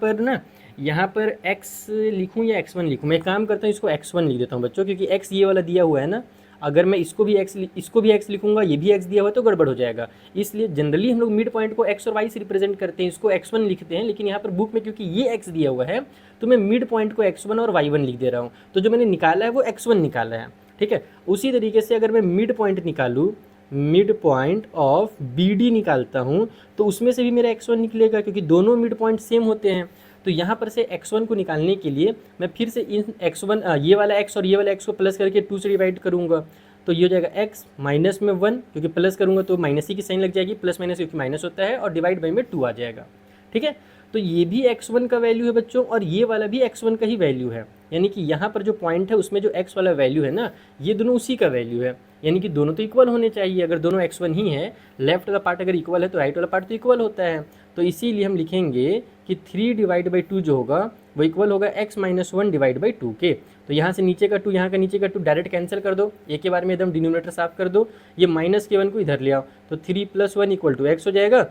पर x लिखूँ या x1 लिखूँ। मैं काम करता हूँ, इसको x1 लिख देता हूँ बच्चों, क्योंकि x ये वाला दिया हुआ है ना। अगर मैं इसको भी x लिखूँगा, ये भी x दिया हुआ है, तो गड़बड़ हो जाएगा। इसलिए जनरली हम लोग मिड पॉइंट को x और y से रिप्रेजेंट करते हैं, इसको x1 लिखते हैं। लेकिन यहाँ पर बुक में क्योंकि ये x दिया हुआ है, तो मैं मिड पॉइंट को x1 और y1 लिख दे रहा हूँ। तो जो मैंने निकाला है वो x1 निकाला है। ठीक है, उसी तरीके से अगर मैं मिड पॉइंट निकालूँ, मिड पॉइंट ऑफ BD निकालता हूँ, तो उसमें से भी मेरा x1 निकलेगा, क्योंकि दोनों मिड पॉइंट सेम होते हैं। तो यहाँ पर से x1 को निकालने के लिए मैं फिर से इन x1 ये वाला x और ये वाला x को प्लस करके 2 से डिवाइड करूँगा, तो ये हो जाएगा x माइनस में 1, क्योंकि प्लस करूँगा तो माइनस ही की साइन लग जाएगी, प्लस माइनस क्योंकि माइनस होता है, और डिवाइड बाई में 2 आ जाएगा। ठीक है, तो ये भी x1 का वैल्यू है बच्चों, और ये वाला भी x1 का ही वैल्यू है। यानी कि यहाँ पर जो पॉइंट है उसमें जो x वाला वैल्यू है ना, ये दोनों उसी का वैल्यू है। यानी कि दोनों तो इक्वल होने चाहिए। अगर दोनों x1 ही है, लेफ्ट का पार्ट अगर इक्वल है तो राइट वाला पार्ट तो इक्वल होता है। तो इसीलिए हम लिखेंगे कि 3 डिवाइड बाई 2 जो होगा वो इक्वल होगा x माइनस 1 डिवाइड बाई 2 के। तो यहाँ से नीचे का 2, यहाँ का नीचे का 2 डायरेक्ट कैंसिल कर दो, एक के बारे में एकदम डिनोमिनेटर साफ कर दो। ये माइनस के 1 को इधर ले आओ, तो 3 + 1 इक्वल टू x हो जाएगा।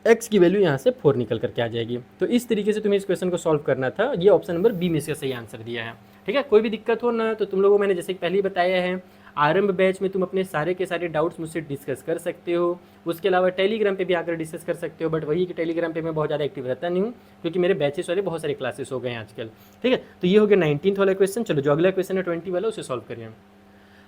x की वैल्यू यहाँ से 4 निकल करके आ जाएगी। तो इस तरीके से तुम्हें इस क्वेश्चन को सॉल्व करना था। ये ऑप्शन नंबर बी में इसका सही आंसर दिया है। ठीक है, कोई भी दिक्कत हो ना तो तुम लोगों को मैंने जैसे पहले ही बताया है, आरंभ बैच में तुम अपने सारे के सारे डाउट्स मुझसे डिस्कस कर सकते हो। उसके अलावा टेलीग्राम पे भी आकर डिस्कस कर सकते हो, बट वही कि टेलीग्राम पे मैं बहुत ज़्यादा एक्टिव रहता नहीं हूँ, क्योंकि मेरे बैचेस वाले बहुत सारे क्लासेस हो गए हैं आजकल। ठीक है, तो ये हो गया 19th वाला क्वेश्चन। चलो जो अगला क्वेश्चन है 20 वाला, उसे सॉल्व करिए।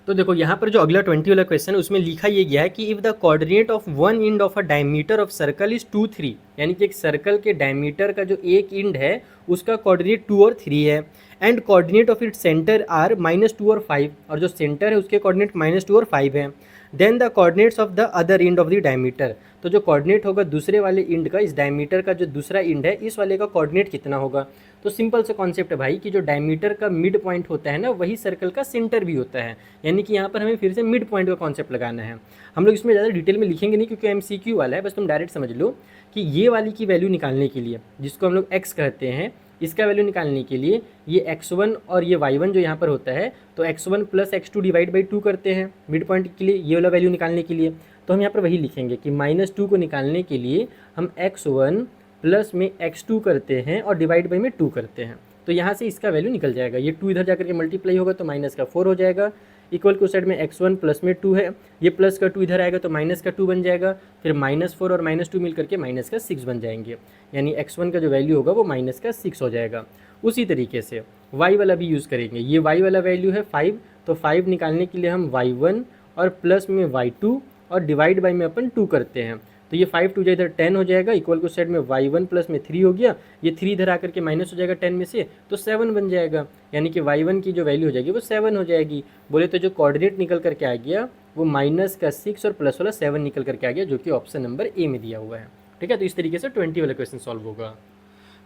तो देखो यहाँ पर जो अगला 20 वाला क्वेश्चन है उसमें लिखा ये गया है कि if the coordinate of one end of a diameter of circle is 2, 3, यानी कि एक सर्कल के डायमीटर का जो एक इंड है उसका कोऑर्डिनेट 2 और 3 है, and coordinate of it centre are -2 और 5, और जो सेंटर है उसके कोऑर्डिनेट -2 और 5 है, then the coordinates of the other end of the diameter, तो जो कोऑर्डिनेट होगा दूसरे वाले इंड का, इस डायमीटर का जो दूसरा इंड है इस वाले का कोऑर्डिनेट कितना होगा। तो सिंपल सा कॉन्सेप्ट है भाई कि जो डायमीटर का मिड पॉइंट होता है ना, वही सर्कल का सेंटर भी होता है। यानी कि यहाँ पर हमें फिर से मिड पॉइंट का कॉन्सेप्ट लगाना है। हम लोग इसमें ज़्यादा डिटेल में लिखेंगे नहीं, क्योंकि MCQ वाला है, बस तुम डायरेक्ट समझ लो कि ये वाली की वैल्यू निकालने के लिए, जिसको हम लोग x कहते हैं, इसका वैल्यू निकालने के लिए ये x1 और ये y1 जो यहाँ पर होता है, तो x1 plus x2 divide by 2 करते हैं मिड पॉइंट के लिए, ये वाला वैल्यू निकालने के लिए। तो हम यहाँ पर वही लिखेंगे कि -2 को निकालने के लिए हम x1 प्लस में x2 करते हैं और डिवाइड बाई में 2 करते हैं। तो यहाँ से इसका वैल्यू निकल जाएगा। ये 2 इधर जाकर के मल्टीप्लाई होगा तो -4 हो जाएगा। इक्वल के उस साइड में x1 प्लस में 2 है, ये प्लस का 2 इधर आएगा तो माइनस का 2 बन जाएगा, फिर -4 और -2 मिल करके माइनस का 6 बन जाएंगे, यानी x1 का जो वैल्यू होगा वो माइनस का 6 हो जाएगा। उसी तरीके से y वाला भी यूज़ करेंगे, ये y वाला वैल्यू है 5, तो 5 निकालने के लिए हम y1 और प्लस में y2 और डिवाइड बाई में अपन 2 करते हैं, तो ये 5 2 इधर 10 हो जाएगा, इक्वल को साइड में y1 प्लस में 3 हो गया, ये 3 इधर आकर के माइनस हो जाएगा 10 में से, तो 7 बन जाएगा, यानी कि y1 की जो वैल्यू हो जाएगी वो 7 हो जाएगी। बोले तो जो कोऑर्डिनेट निकल करके आ गया वो माइनस का 6 और प्लस वाला 7 निकल करके आ गया, जो कि ऑप्शन नंबर ए में दिया हुआ है। ठीक है, तो इस तरीके से 20 वाला क्वेश्चन सॉल्व होगा।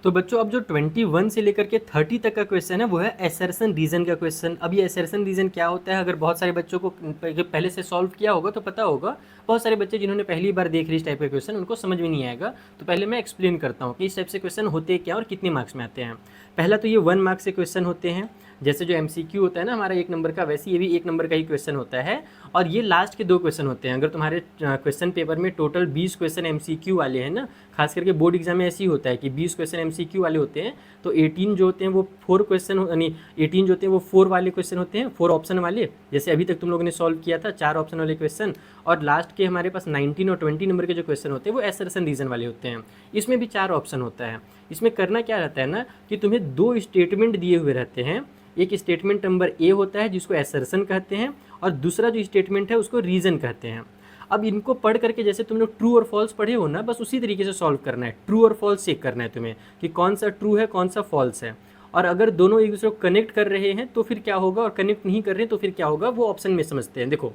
तो बच्चों अब जो 21 से लेकर के 30 तक का क्वेश्चन है वो है एसर्शन रीजन का क्वेश्चन। अब ये एसर्शन रीजन क्या होता है, अगर बहुत सारे बच्चों को पहले से सॉल्व किया होगा तो पता होगा, बहुत सारे बच्चे जिन्होंने पहली बार देख रही इस टाइप का क्वेश्चन उनको समझ में नहीं आएगा। तो पहले मैं एक्सप्लेन करता हूँ कि इस टाइप से क्वेश्चन होते क्या और कितने मार्क्स में आते हैं। पहला तो ये 1 मार्क्स से क्वेश्चन होते हैं, जैसे जो MCQ होता है ना हमारा 1 नंबर का, वैसे ये भी 1 नंबर का ही क्वेश्चन होता है, और ये लास्ट के 2 क्वेश्चन होते हैं। अगर तुम्हारे क्वेश्चन पेपर में टोटल 20 क्वेश्चन MCQ वाले हैं ना, खास करके बोर्ड एग्जाम में ऐसे ही होता है कि 20 क्वेश्चन MCQ वाले होते हैं, तो 18 जो होते हैं वो 4 क्वेश्चन, यानी 18 जो होते हैं वो 4 वाले क्वेश्चन होते हैं, 4 ऑप्शन वाले, जैसे अभी तक तुम लोगों ने सॉल्व किया था 4 ऑप्शन वाले क्वेश्चन, और लास्ट के हमारे पास 19 और 20 नंबर के जो क्वेश्चन होते हैं वो एसर्शन रीजन वाले होते हैं। इसमें भी 4 ऑप्शन होता है। इसमें करना क्या रहता है ना कि तुम्हें 2 स्टेटमेंट दिए हुए रहते हैं, एक स्टेटमेंट नंबर ए होता है जिसको एसर्शन कहते हैं, और दूसरा जो स्टेटमेंट है उसको रीजन कहते हैं। अब इनको पढ़ करके जैसे तुम लोग ट्रू और फॉल्स पढ़े हो ना, बस उसी तरीके से सॉल्व करना है, ट्रू और फॉल्स चेक करना है तुम्हें कि कौन सा ट्रू है कौन सा फॉल्स है, और अगर दोनों एक दूसरे को कनेक्ट कर रहे हैं तो फिर क्या होगा, और कनेक्ट नहीं कर रहे हैं तो फिर क्या होगा, वो ऑप्शन में समझते हैं। देखो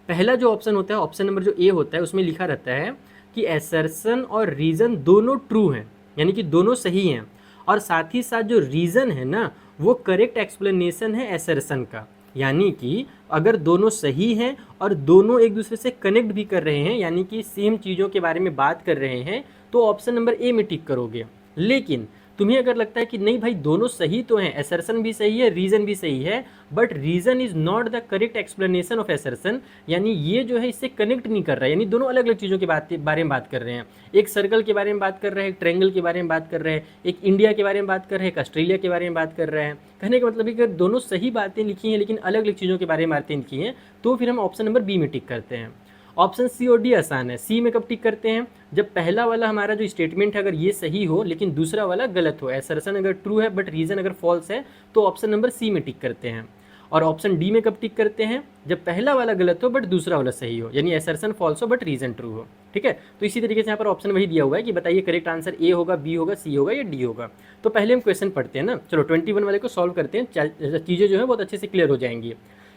पहला जो ऑप्शन होता है, ऑप्शन नंबर जो ए होता है, उसमें लिखा रहता है कि एसर्शन और रीजन दोनों ट्रू हैं, यानी कि दोनों सही हैं, और साथ ही साथ जो रीजन है ना वो करेक्ट एक्सप्लेनेशन है एसर्शन का, यानी कि अगर दोनों सही हैं और दोनों एक दूसरे से कनेक्ट भी कर रहे हैं, यानी कि सेम चीज़ों के बारे में बात कर रहे हैं, तो ऑप्शन नंबर ए में टिक करोगे। लेकिन तुम्हें अगर लगता है कि नहीं भाई दोनों सही तो हैं, एसर्शन भी सही है रीजन भी सही है, but reason is not the correct explanation of assertion, यानी ये जो है इससे कनेक्ट नहीं कर रहा है, यानी दोनों अलग अलग चीज़ों के बारे में बात कर रहे हैं, एक सर्कल के बारे में बात कर रहे हैं, एक ट्रायंगल के बारे में बात कर रहे हैं, एक इंडिया के बारे में बात कर रहे हैं, एक ऑस्ट्रेलिया के बारे में बात कर रहे हैं। कहने का मतलब है कि अगर दोनों सही बातें लिखी हैं लेकिन अलग अलग चीज़ों के बारे में बातें लिखी हैं, तो फिर हम ऑप्शन नंबर बी में टिक करते हैं। ऑप्शन सी और डी आसान है। सी में कब टिक करते हैं, जब पहला वाला हमारा जो स्टेटमेंट है अगर ये सही हो लेकिन दूसरा वाला गलत हो, एसर्शन अगर ट्रू है बट रीजन अगर फॉल्स है, तो ऑप्शन नंबर सी में टिक करते हैं। और ऑप्शन डी में कब टिक करते हैं, जब पहला वाला गलत हो बट दूसरा वाला सही हो, यानी एसर्शन फॉल्स हो बट रीजन ट्रू हो। ठीक है, तो इसी तरीके से यहाँ पर ऑप्शन वही दिया हुआ है कि बताइए करेक्ट आंसर ए होगा, बी होगा, सी होगा या डी होगा। तो पहले हम क्वेश्चन पढ़ते हैं ना, चलो 21 वाले को सॉल्व करते हैं, चीज़ें जो है बहुत अच्छे से क्लियर हो जाएंगी।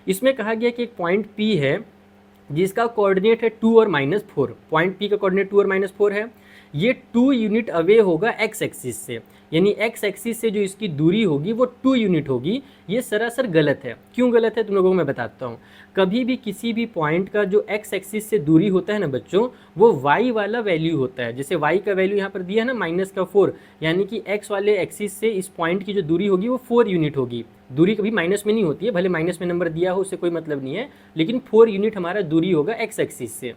इसमें कहा गया कि एक पॉइंट पी है जिसका कोऑर्डिनेट है 2 और -4, पॉइंट पी का कोऑर्डिनेट 2 और -4 है, ये 2 यूनिट अवे होगा एक्स एक्सिस से, यानी एक्स एक्सिस से जो इसकी दूरी होगी वो 2 यूनिट होगी। ये सरासर गलत है। क्यों गलत है तुम लोगों को मैं बताता हूँ। कभी भी किसी भी पॉइंट का जो एक्स एक्सिस से दूरी होता है ना बच्चों, वो वाई वाला वैल्यू होता है। जैसे वाई का वैल्यू यहाँ पर दिया है ना -4, यानी कि एक्स वाले एक्सिस से इस पॉइंट की जो दूरी होगी वो 4 यूनिट होगी। दूरी कभी माइनस में नहीं होती है, भले माइनस में नंबर दिया हो उससे कोई मतलब नहीं है, लेकिन 4 यूनिट हमारा दूरी होगा एक्स एक्सिस से।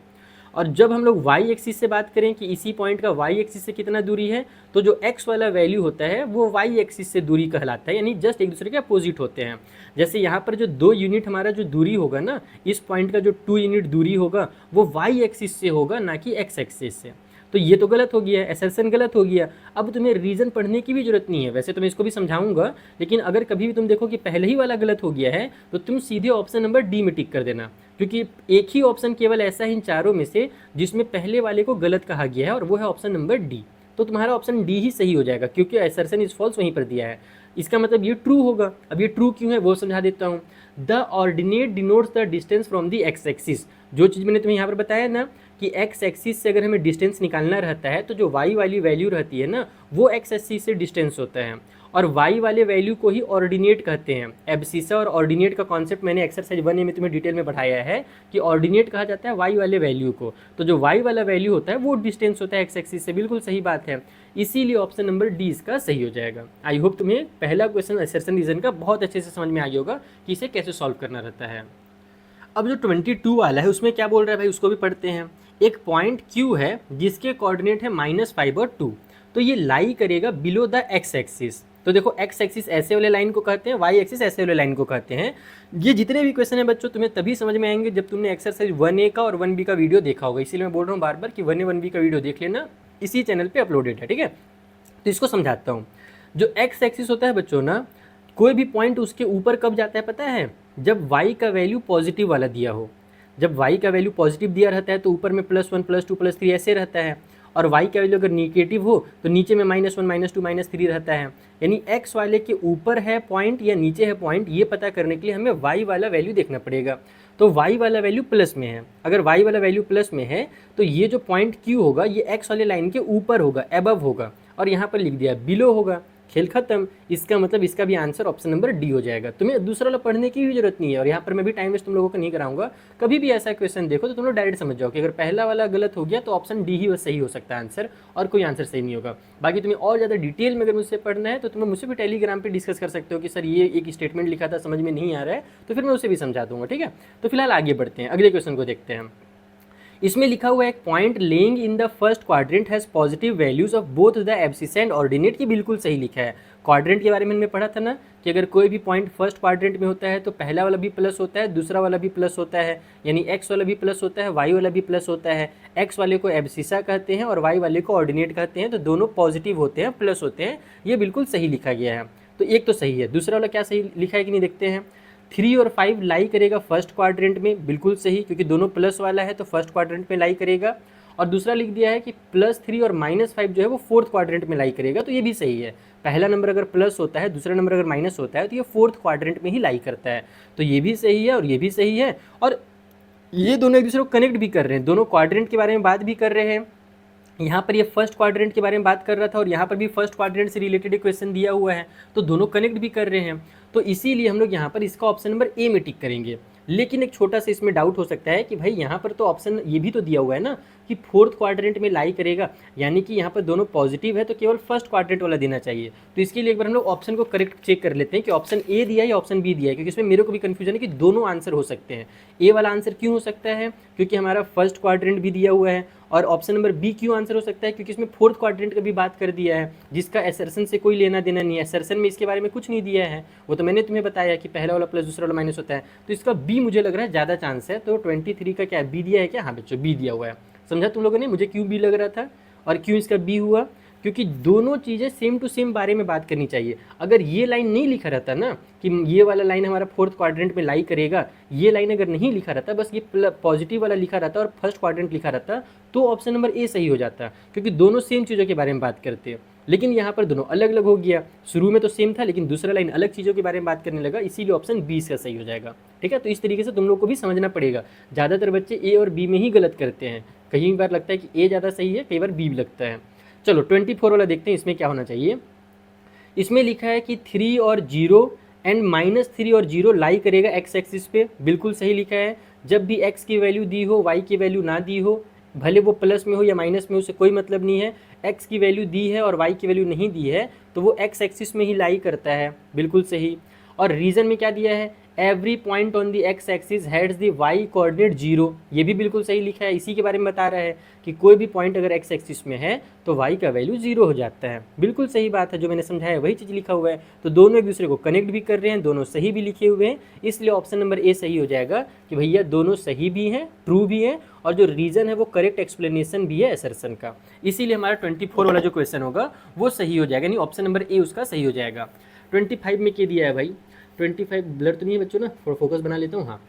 और जब हम लोग वाई एक्सिस से बात करें कि इसी पॉइंट का वाई एक्सिस से कितना दूरी है, तो जो एक्स वाला वैल्यू होता है वो वाई एक्सिस से दूरी कहलाता है, यानी जस्ट एक दूसरे के अपोजिट होते हैं। जैसे यहाँ पर जो 2 यूनिट हमारा जो दूरी होगा ना, इस पॉइंट का जो 2 यूनिट दूरी होगा वो वाई एक्सिस से होगा, ना कि एक्स एक्सिस से। तो ये तो गलत हो गया, एसर्शन गलत हो गया। अब तुम्हें रीज़न पढ़ने की भी जरूरत नहीं है, वैसे तो मैं इसको भी समझाऊंगा, लेकिन अगर कभी भी तुम देखो कि पहले ही वाला गलत हो गया है तो तुम सीधे ऑप्शन नंबर डी में टिक कर देना, क्योंकि एक ही ऑप्शन केवल ऐसा है इन चारों में से जिसमें पहले वाले को गलत कहा गया है, और वो है ऑप्शन नंबर डी। तो तुम्हारा ऑप्शन डी ही सही हो जाएगा, क्योंकि एसर्शन इज फॉल्स वहीं पर दिया है। इसका मतलब ये ट्रू होगा। अब ये ट्रू क्यों है वो समझा देता हूँ। The ordinate denotes the distance from the x axis. जो चीज़ मैंने तुम्हें यहाँ पर बताया ना कि एक्स एक्सिस से अगर हमें डिस्टेंस निकालना रहता है तो जो वाई वाली वैल्यू रहती है ना, वो एक्स एक्सिस से डिस्टेंस होता है, और वाई वाले वैल्यू को ही ऑर्डिनेट कहते हैं। एब्सिसा और ऑर्डिनेट का कॉन्सेप्ट मैंने एक्सरसाइज 1 में तुम्हें डिटेल में पढ़ाया है कि ऑर्डिनेट कहा जाता है वाई वाले वैल्यू को। तो जो वाई वाला वैल्यू होता है वो डिस्टेंस होता है एक्स एक्सिस से। बिल्कुल सही बात है, इसीलिए ऑप्शन नंबर डी इसका सही हो जाएगा। आई होप तुम्हें पहला क्वेश्चन एसर्शन रीजन का बहुत अच्छे से समझ में आ गया होगा कि इसे कैसे सॉल्व करना रहता है। अब जो 22 वाला है उसमें क्या बोल रहा है भाई, उसको भी पढ़ते हैं। एक पॉइंट Q है जिसके कोऑर्डिनेट है -5 और 2, तो ये लाई करेगा बिलो द एक्स एक्सिस। तो देखो एक्स एक्सिस ऐसे वाले लाइन को कहते हैं, वाई एक्सिस ऐसे वाले लाइन को कहते हैं। ये जितने भी क्वेश्चन है बच्चों तुम्हें तभी समझ में आएंगे जब तुमने एक्सरसाइज 1A का और 1B का वीडियो देखा होगा। इसीलिए मैं बोल रहा हूँ बार बार कि 1A 1B का वीडियो देख लेना, इसी चैनल पे अपलोडेड है, ठीक है। तो इसको समझाता हूँ। जो एक्स एक्सिस होता है बच्चों ना, कोई भी पॉइंट उसके ऊपर कब जाता है पता है? जब वाई का वैल्यू पॉजिटिव वाला दिया हो। जब वाई का वैल्यू पॉजिटिव दिया रहता है तो ऊपर में +1 +2 +3 ऐसे रहता है, और वाई का वैल्यू अगर निगेटिव हो तो नीचे में -1 -2 -3 रहता है। यानी एक्स वाले के ऊपर है पॉइंट या नीचे है पॉइंट, ये पता करने के लिए हमें वाई वाला वैल्यू देखना पड़ेगा। तो वाई वाला वैल्यू प्लस में है, अगर वाई वाला वैल्यू प्लस में है तो ये जो पॉइंट क्यू होगा ये एक्स वाले लाइन के ऊपर होगा, एबव होगा, और यहाँ पर लिख दिया बिलो होगा। खेल खत्म। इसका मतलब इसका भी आंसर ऑप्शन नंबर डी हो जाएगा। तुम्हें दूसरा वाला पढ़ने की भी जरूरत नहीं है, और यहाँ पर मैं भी टाइम वेस्ट तुम लोगों को नहीं कराऊंगा। कभी भी ऐसा क्वेश्चन देखो तो तुम लोग डायरेक्ट समझ जाओ कि अगर पहला वाला गलत हो गया तो ऑप्शन डी ही सही हो सकता है आंसर, और कोई आंसर सही नहीं होगा। बाकी तुम्हें और ज़्यादा डिटेल में अगर मुझसे पढ़ना है तो तुम्हें मुझसे भी टेलीग्राम पर डिस्कस कर सकते हो कि सर ये एक स्टेटमेंट लिखा था समझ में नहीं आ रहा है, तो फिर मैं उसे भी समझा दूंगा, ठीक है। तो फिलहाल आगे बढ़ते हैं, अगले क्वेश्चन को देखते हैं। इसमें लिखा हुआ है एक point laying in the first quadrant has positive values of both the abscess and ordinate, की बिल्कुल सही लिखा है। क्वाड्रेंट के बारे में हमने पढ़ा था ना कि अगर कोई भी पॉइंट फर्स्ट क्वाड्रेंट में होता है तो पहला वाला भी प्लस होता है, दूसरा वाला भी प्लस होता है, यानी एक्स वाला भी प्लस होता है, वाई वाला भी प्लस होता है। एक्स वाले को एब्सिसा कहते हैं और वाई वाले को ऑर्डिनेट कहते हैं, तो दोनों पॉजिटिव होते हैं, प्लस होते हैं। ये बिल्कुल सही लिखा गया है। तो एक तो सही है, दूसरा वाला क्या सही लिखा है कि नहीं देखते हैं। 3 और 5 लाई करेगा फर्स्ट क्वाड्रेंट में, बिल्कुल सही, क्योंकि दोनों प्लस वाला है तो फर्स्ट क्वाड्रेंट में लाई करेगा। और दूसरा लिख दिया है कि +3 और -5 जो है वो फोर्थ क्वाड्रेंट में लाई करेगा, तो ये भी सही है। पहला नंबर अगर प्लस होता है, दूसरा नंबर अगर माइनस होता है, तो ये फोर्थ क्वाड्रेंट में ही लाई करता है। तो ये भी सही है और ये भी सही है, और ये दोनों एक दूसरे को कनेक्ट भी कर रहे हैं, दोनों क्वाड्रेंट के बारे में बात भी कर रहे हैं। यहाँ पर ये फर्स्ट क्वाड्रेंट के बारे में बात कर रहा था और यहाँ पर भी फर्स्ट क्वाड्रेंट से रिलेटेड क्वेश्चन दिया हुआ है, तो दोनों कनेक्ट भी कर रहे हैं। तो इसीलिए हम लोग यहाँ पर इसका ऑप्शन नंबर ए में टिक करेंगे। लेकिन एक छोटा सा इसमें डाउट हो सकता है कि भाई यहाँ पर तो ऑप्शन ये भी तो दिया हुआ है ना कि फोर्थ क्वाड्रेंट में लाई करेगा, यानी कि यहाँ पर दोनों पॉजिटिव है तो केवल फर्स्ट क्वाड्रेंट वाला देना चाहिए। तो इसके लिए एक बार हम लोग ऑप्शन को करेक्ट चेक कर लेते हैं कि ऑप्शन ए दिया है या ऑप्शन बी दिया है, क्योंकि इसमें मेरे को भी कन्फ्यूजन है कि दोनों आंसर हो सकते हैं। ए वाला आंसर क्यों हो सकता है? क्योंकि हमारा फर्स्ट क्वाड्रेंट भी दिया हुआ है, और ऑप्शन नंबर बी क्यों आंसर हो सकता है? क्योंकि इसमें फोर्थ क्वाड्रेंट का भी बात कर दिया है, जिसका एसर्शन से कोई लेना देना नहीं है। एसर्शन में इसके बारे में कुछ नहीं दिया है, वो तो मैंने तुम्हें बताया कि पहला वाला प्लस दूसरा वाला माइनस होता है। तो इसका बी मुझे लग रहा है ज़्यादा चांस है। तो 23 का क्या बी दिया है क्या? हाँ बच्चों बी दिया हुआ है। समझा तुम लोगों ने मुझे क्यों बी लग रहा था और क्यों इसका बी हुआ? क्योंकि दोनों चीज़ें सेम टू सेम बारे में बात करनी चाहिए। अगर ये लाइन नहीं लिखा रहता ना कि ये वाला लाइन हमारा फोर्थ क्वाड्रेंट में लाई करेगा, ये लाइन अगर नहीं लिखा रहता, बस ये पॉजिटिव वाला लिखा रहता और फर्स्ट क्वाड्रेंट लिखा रहता, तो ऑप्शन नंबर ए सही हो जाता, क्योंकि दोनों सेम चीज़ों के बारे में बात करते हैं। लेकिन यहाँ पर दोनों अलग अलग हो गया, शुरू में तो सेम था लेकिन दूसरा लाइन अलग चीज़ों के बारे में बात करने लगा, इसीलिए ऑप्शन बी इसका सही हो जाएगा। ठीक है, तो इस तरीके से तुम लोग को भी समझना पड़ेगा। ज़्यादातर बच्चे ए और बी में ही गलत करते हैं, कई बार लगता है कि ए ज़्यादा सही है, कई बार बी लगता है। चलो 24 वाला देखते हैं, इसमें क्या होना चाहिए। इसमें लिखा है कि 3 और 0 एंड -3 और 0 लाई करेगा एक्स एक्सिस पे, बिल्कुल सही लिखा है। जब भी एक्स की वैल्यू दी हो, वाई की वैल्यू ना दी हो, भले वो प्लस में हो या माइनस में, उससे कोई मतलब नहीं है। एक्स की वैल्यू दी है और वाई की वैल्यू नहीं दी है तो वो एक्स एक्सिस में ही लाई करता है, बिल्कुल सही। और रीज़न में क्या दिया है? Every point on the x axis has the y coordinate 0, ये भी बिल्कुल सही लिखा है। इसी के बारे में बता रहा है कि कोई भी पॉइंट अगर एक्स एक्सिस में है तो वाई का वैल्यू 0 हो जाता है, बिल्कुल सही बात है। जो मैंने समझाया वही चीज़ लिखा हुआ है। तो दोनों एक दूसरे को कनेक्ट भी कर रहे हैं, दोनों सही भी लिखे हुए हैं, इसलिए ऑप्शन नंबर ए सही हो जाएगा कि भैया दोनों सही भी हैं, ट्रू भी हैं, और जो रीज़न है वो करेक्ट एक्सप्लेनेशन भी है असर्शन का। इसीलिए हमारा 24 वाला जो क्वेश्चन होगा वो सही हो जाएगा, यानी ऑप्शन नंबर ए उसका सही हो जाएगा। 25 में क्या दिया है भाई? 25 ब्लर तो नहीं है बच्चों ना, थोड़ा फोकस बना लेता हूँ। हाँ,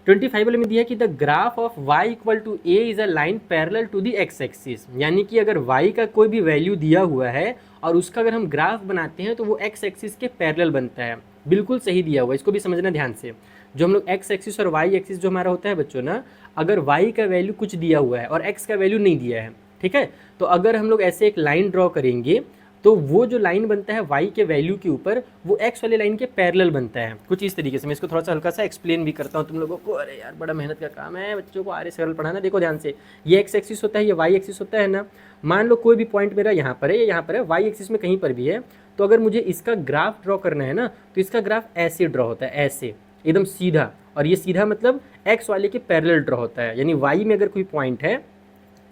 25 वाले में दिया कि the graph of y equal to a is a line parallel to the x axis, यानी कि अगर y का कोई भी वैल्यू दिया हुआ है और उसका अगर हम ग्राफ बनाते हैं तो वो एक्स एक्सिस के पैरेलल बनता है, बिल्कुल सही दिया हुआ है। इसको भी समझना ध्यान से। जो हम लोग एक्स एक्सिस और वाई एक्सिस जो हमारा होता है बच्चों ना, अगर वाई का वैल्यू कुछ दिया हुआ है और एक्स का वैल्यू नहीं दिया है, ठीक है, तो अगर हम लोग ऐसे एक लाइन ड्रॉ करेंगे तो वो जो लाइन बनता है y के वैल्यू के ऊपर, वो x वाले लाइन के पैरेलल बनता है, कुछ इस तरीके से। मैं इसको थोड़ा सा हल्का सा एक्सप्लेन भी करता हूँ तुम लोगों को। अरे यार बड़ा मेहनत का काम है बच्चों को आर्य सरल पढ़ाना। देखो ध्यान से, ये एक्स एक्सिस होता है, ये वाई एक्सिस होता है ना। मान लो कोई भी पॉइंट मेरा यहाँ पर है या यहाँ पर है, वाई एक्सिस में कहीं पर भी है, तो अगर मुझे इसका ग्राफ ड्रॉ करना है ना तो इसका ग्राफ ऐसे ड्रॉ होता है, ऐसे एकदम सीधा, और ये सीधा मतलब एक्स वाले के पैरेलल ड्रॉ होता है। यानी वाई में अगर कोई पॉइंट है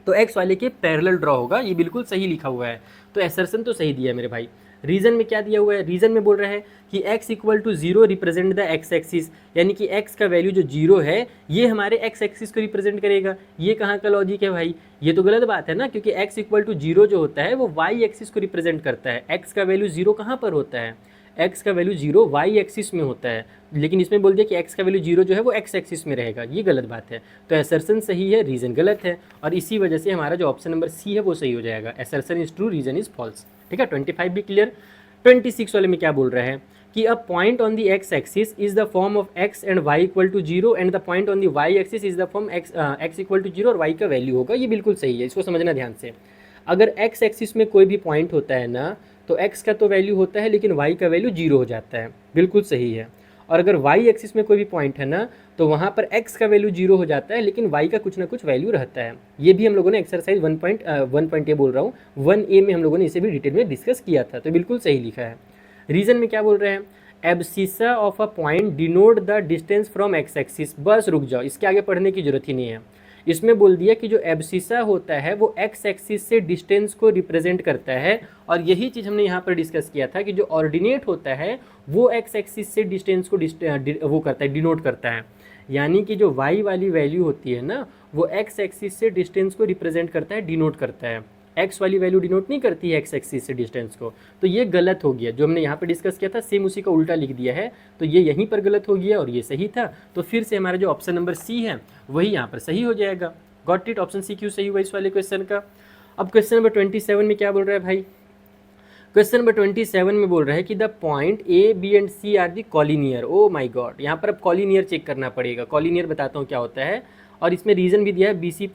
तो एक्स वाले के पैरेलल ड्रॉ होगा, ये बिल्कुल सही लिखा हुआ है। तो एसर्शन तो सही दिया है मेरे भाई। रीजन में क्या दिया हुआ है, रीजन में बोल रहा है कि x equal to 0 represent the x axis, यानी कि x का वैल्यू जो 0 है ये हमारे x एक्सिस को रिप्रेजेंट करेगा। ये कहाँ का लॉजिक है भाई, ये तो गलत बात है ना, क्योंकि x इक्वल टू 0 जो होता है वो y एक्सिस को रिप्रेजेंट करता है। x का वैल्यू 0 कहाँ पर होता है, x का वैल्यू 0 y एक्सिस में होता है, लेकिन इसमें बोल दिया कि x का वैल्यू 0 जो है वो x एक्सिस में रहेगा। ये गलत बात है, तो एसर्शन सही है, रीजन गलत है, और इसी वजह से हमारा जो ऑप्शन नंबर सी है वो सही हो जाएगा। Assertion is true, reason is false. ठीक है, 25 भी क्लियर। 26 वाले में क्या बोल रहा है कि a point on the x axis is the form of x and y equal to 0 and the point on the y axis is the form x equal to 0 और y का वैल्यू होगा। ये बिल्कुल सही है, इसको समझना ध्यान से। अगर x एक्सिस में कोई भी पॉइंट होता है ना, तो x का तो वैल्यू होता है लेकिन y का वैल्यू 0 हो जाता है, बिल्कुल सही है। और अगर y एक्सिस में कोई भी पॉइंट है ना, तो वहाँ पर x का वैल्यू 0 हो जाता है लेकिन y का कुछ ना कुछ वैल्यू रहता है। ये भी हम लोगों ने एक्सरसाइज 1.1 बोल रहा हूँ 1A में हम लोगों ने इसे भी डिटेल में डिस्कस किया था, तो बिल्कुल सही लिखा है। रीजन में क्या बोल रहे हैं, abscissa of a point denote the distance from x axis. बस रुक जाओ, इसके आगे पढ़ने की जरूरत ही नहीं है। इसमें बोल दिया कि जो एब्सिसा होता है वो एक्स एक्सिस से डिस्टेंस को रिप्रेजेंट करता है, और यही चीज़ हमने यहाँ पर डिस्कस किया था कि जो ऑर्डिनेट होता है वो एक्स एक्सिस से डिस्टेंस को वो करता है, डिनोट करता है। यानी कि जो y वाली वैल्यू होती है ना, वो एक्स एक्सिस से डिस्टेंस को रिप्रेजेंट करता है, डिनोट करता है। एक्स वाली वैल्यू डिनोट नहीं करती है एक्स एक्सिस से डिस्टेंस को, तो ये गलत हो गया। जो हमने यहाँ पे डिस्कस किया था सेम उसी का उल्टा लिख दिया है, तो ये यहीं पर गलत हो गया और ये सही था। तो फिर से हमारा जो ऑप्शन नंबर सी है वही यहाँ पर सही हो जाएगा। गॉट इट, ऑप्शन सी क्यों सही हुआ इस वाले क्वेश्चन का। अब क्वेश्चन नंबर 27 में क्या बोल रहा है भाई, क्वेश्चन नंबर 27 में बोल रहा है कि the point A B and C are the collinear. Oh my god, यहाँ पर अब कॉलिनियर चेक करना पड़ेगा। कॉलिनियर बताता हूँ क्या होता है, और इसमें रीजन भी दिया है बी सी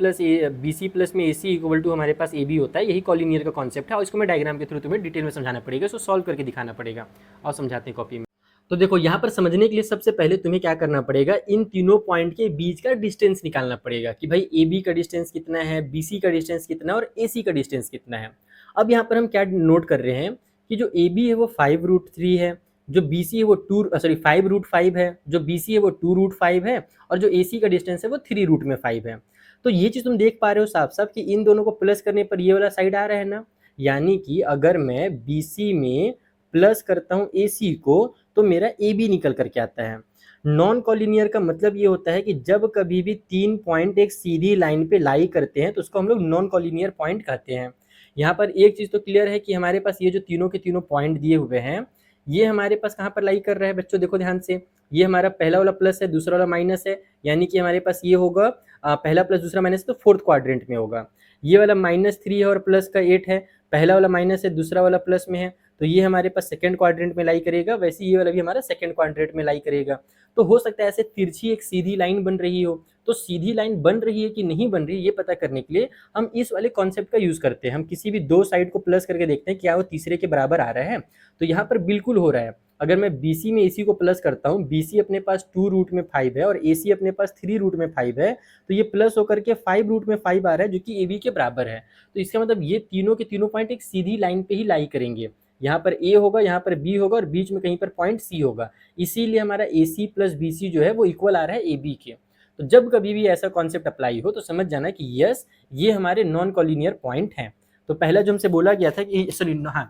प्लस में ए सी इक्वल टू हमारे पास ए बी होता है। यही कॉलिनियर का कॉन्सेप्ट है, और इसको मैं डायग्राम के थ्रू तुम्हें डिटेल में समझाना पड़ेगा, इसको सॉल्व करके दिखाना पड़ेगा। और समझाते हैं कॉपी में। तो देखो यहाँ पर समझने के लिए सबसे पहले तुम्हें क्या करना पड़ेगा, इन तीनों पॉइंट के बीच का डिस्टेंस निकालना पड़ेगा कि भाई ए बी का डिस्टेंस कितना है, बी सी का डिस्टेंस कितना है और ए सी का डिस्टेंस कितना है। अब यहाँ पर हम क्या नोट कर रहे हैं कि जो ए बी है वो 5√3 है, जो बी सी है वो 5√5 है, जो बी सी है वो 2√5 है, और जो ए सी का डिस्टेंस है वो 3√5 है। तो ये चीज़ तुम देख पा रहे हो साफ साफ कि इन दोनों को प्लस करने पर ये वाला साइड आ रहा है ना, यानी कि अगर मैं बी सी में प्लस करता हूँ ए सी को तो मेरा ए बी निकल करके आता है। नॉन कॉलिनियर का मतलब ये होता है कि जब कभी भी 3 पॉइंट एक सीधी लाइन पे लाई करते हैं तो उसको हम लोग नॉन कॉलिनियर पॉइंट कहते हैं। यहाँ पर एक चीज़ तो क्लियर है कि हमारे पास ये जो तीनों के तीनों पॉइंट दिए हुए हैं, ये हमारे पास कहाँ पर लाई कर रहा है बच्चों, देखो ध्यान से। ये हमारा पहला वाला प्लस है, दूसरा वाला माइनस है, यानी कि हमारे पास ये होगा पहला प्लस दूसरा माइनस, तो फोर्थ क्वाड्रेंट में होगा। ये वाला -3 है और प्लस का 8 है, पहला वाला माइनस है दूसरा वाला प्लस में है, तो ये हमारे पास सेकंड क्वाड्रेंट में लाई करेगा। वैसे ये वाला भी हमारा सेकंड क्वाड्रेंट में लाई करेगा। तो हो सकता है ऐसे तिरछी एक सीधी लाइन बन रही हो, तो सीधी लाइन बन रही है कि नहीं बन रही है ये पता करने के लिए हम इस वाले कॉन्सेप्ट का यूज करते हैं। हम किसी भी दो साइड को प्लस करके देखते हैं क्या वो तीसरे के बराबर आ रहा है। तो यहाँ पर बिल्कुल हो रहा है। अगर मैं BC में AC को प्लस करता हूँ, BC अपने पास 2√5 है और AC अपने पास 3√5 है, तो ये प्लस होकर के 5√5 आ रहा है जो कि AB के बराबर है। तो इसका मतलब ये तीनों के तीनों पॉइंट एक सीधी लाइन पे ही लाई करेंगे। यहाँ पर A होगा, यहाँ पर B होगा और बीच में कहीं पर पॉइंट C होगा। इसीलिए हमारा AC प्लस BC जो है वो इक्वल आ रहा है AB के। तो जब कभी भी ऐसा कॉन्सेप्ट अप्लाई हो तो समझ जाना कि यस ये हमारे नॉन कॉलिनियर पॉइंट हैं। तो पहला जो हमसे बोला गया था कि सॉरी हाँ,